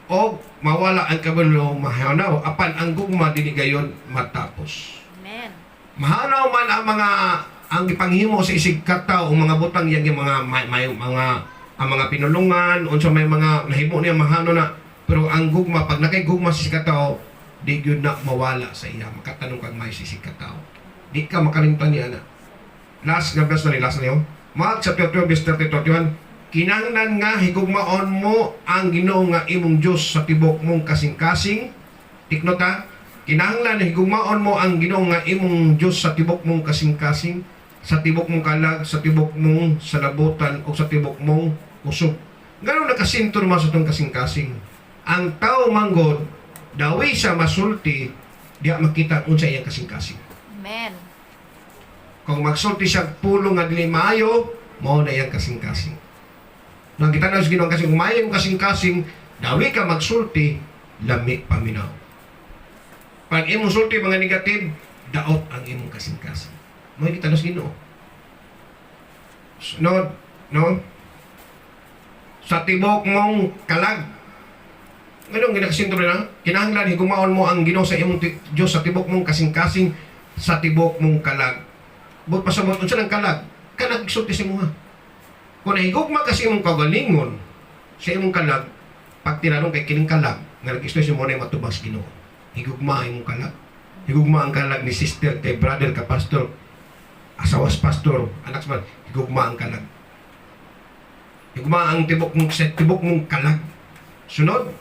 o mawala ang kabalo mahanaw apan ang gugma dili gayon matapos. Amen. Mahanaw man ang ipanghimo sa isig kataw o mga butang yang mga ang mga pinulungan unsa may mga nahimo niya mahano na pero ang gugma pag nakay gugma sa sikataw di gyud na mawala sa iya makatanong kag may sa sikataw di ka makalimtan niya na last na niyo Mark chapter 12 verse 30-31 kinahanglan nga higugmaon mo ang Ginoo nga imong Dios sa tibok mong kasing-kasing tiknota kinahanglan higugmaon mo ang Ginoo nga imong Dios sa tibok mong kasing-kasing sa tibok mong kalag sa tibok mong salabutan o sa tibok mong kusog. Gano'n nakasinto naman sa itong kasing-kasing. Ang tao manggod, dawi sa masulti, diya makita unsa iyang kasing-kasing. Amen. Kung magsulti siya pulo nga dili maayo, mao na iyang kasing-kasing. Nang kita na sa ginawang kasing, kung maayo yung kasing-kasing, dawi ka magsulti, lami paminaw. Pag imong sulti mga negative, daot ang imong kasing-kasing. Mo kita na sa Ginoo. Sunod, no? Sa tibok mong kalag. Ganun, ginakasinto na, kinahanglan, higumaon mo ang Ginoo sa imong Diyos sa tibok mong kasing-kasing sa tibok mong kalag. But pasabot unsa ng kalag, kanag sulti sa imuha. Kung nahigugma kasi imong kagalingon sa imong kalag, pag tinanong kay kining kalag, nga nag-express mo na yung matubang sa Ginoo. Higugma imong kalag. Higugma ang kalag ni sister, kay brother, ka pastor, asawas pastor, anak man, higugma ang kalag. Higugma ang tibok mong kalag. Sunod,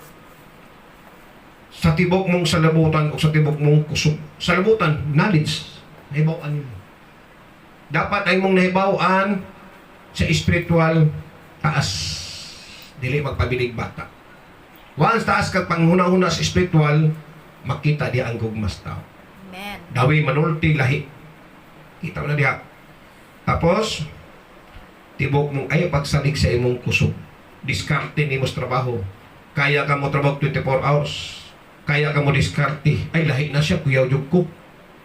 sa tibok mong salabutan o sa tibok mong kusog. Salabutan, knowledge. Nahibawaan mo. Dapat ay mong nahibawaan sa spiritual taas. Dili magpabilig bata. Once taas kag panghuna-huna sa spiritual, makita di ang gugmas tao. Amen. Dawi manulti lahi. Kita mo na diha. Tapos, tibok mong ay pagsalig sa imong kusog. Diskarte ni mo sa trabaho. Kaya ka mo trabaho 24 hours. Kaya ka mo diskarte. Ay, lahi na siya, kuyaw jug ko.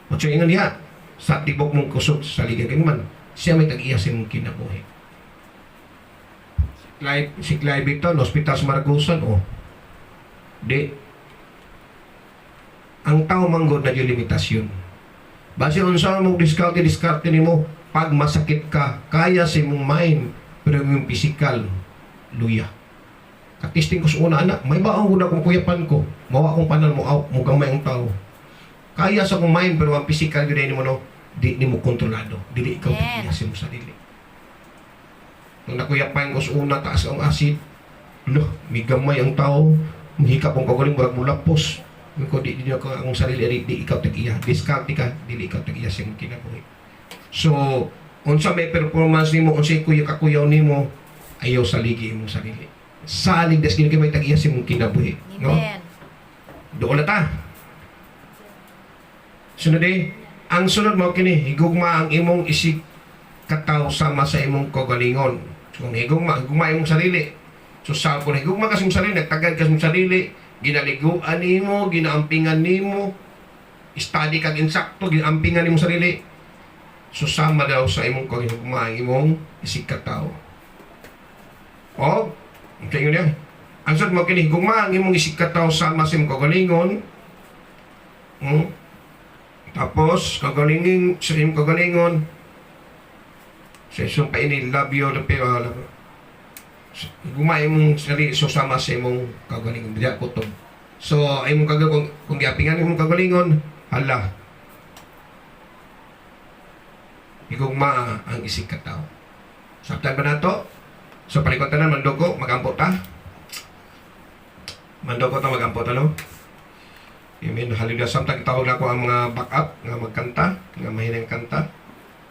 Matso ingan diha. Sa tibok mong kusog sa ligan kay man. siya may tag-iya sa imong kinabuhi. Si Clive ito, Hospital sa Maragusan, di. Ang tao manggod na yung limitasyon. Base unsa mo diskarte nimo pag masakit ka, kaya sa imong mind, pero yung physical, luya. Katisting ko sa una, anak, may baong ko na kung kuyapan ko. Mawa akong panan mo out, mugang may ang tao. Kaya sa kong mind, pero ang physical, yun mo no, di mo kontrolado. Dili ikaw Amen. tigiyasin mo sarili. Nung nakuyapan ko sa una, taas ang acid, may gamay ang tao, mahikap ang kagaling, murag mulapos. Yung ko, di ako ang sarili, di ikaw tag-iya. Discount ka, dili ikaw tag-iya sa imong kinabuhi. So, unsa may performance nimo, unsa kuya kakuyaw nimo, ayaw sa ligi imong sarili. Salig das kini may tag-iya sa imong kinabuhi, no? Amen. Doon na ta. Sunod ang sunod mo kini, higugma ang imong isig kataw sama sa imong kagalingon. So, higugma imong sarili. So, sa kung higugma ka sa imong sarili, nagtagad ka sa imong sarili, ginaliguan nimo, ginaampingan nimo, study kag insakto, ginaampingan nimo sarili. So, sama daw sa imong kagihugma ang imong isig kataw. Ito yun yan. Ang sunod mo kini, higugma ang imong isig kataw sama sa imong kagalingon. Tapos, kagalingin, sa imong kagalingon, sa isang paini, labyo, gumay mong sarili, so sama sa imong kagalingon, diya kutob. So, imong kagalingon, kung giapingan imong kagalingon, hala, higugma ang isig kataw. Sabtan ba na to? So, palikotan na, mandoko, magampo ta. Mandoko ta, magampo ta, no? Amen. Hallelujah. Samtang itawag na ko ang mga backup nga magkanta, nga mahinang kanta.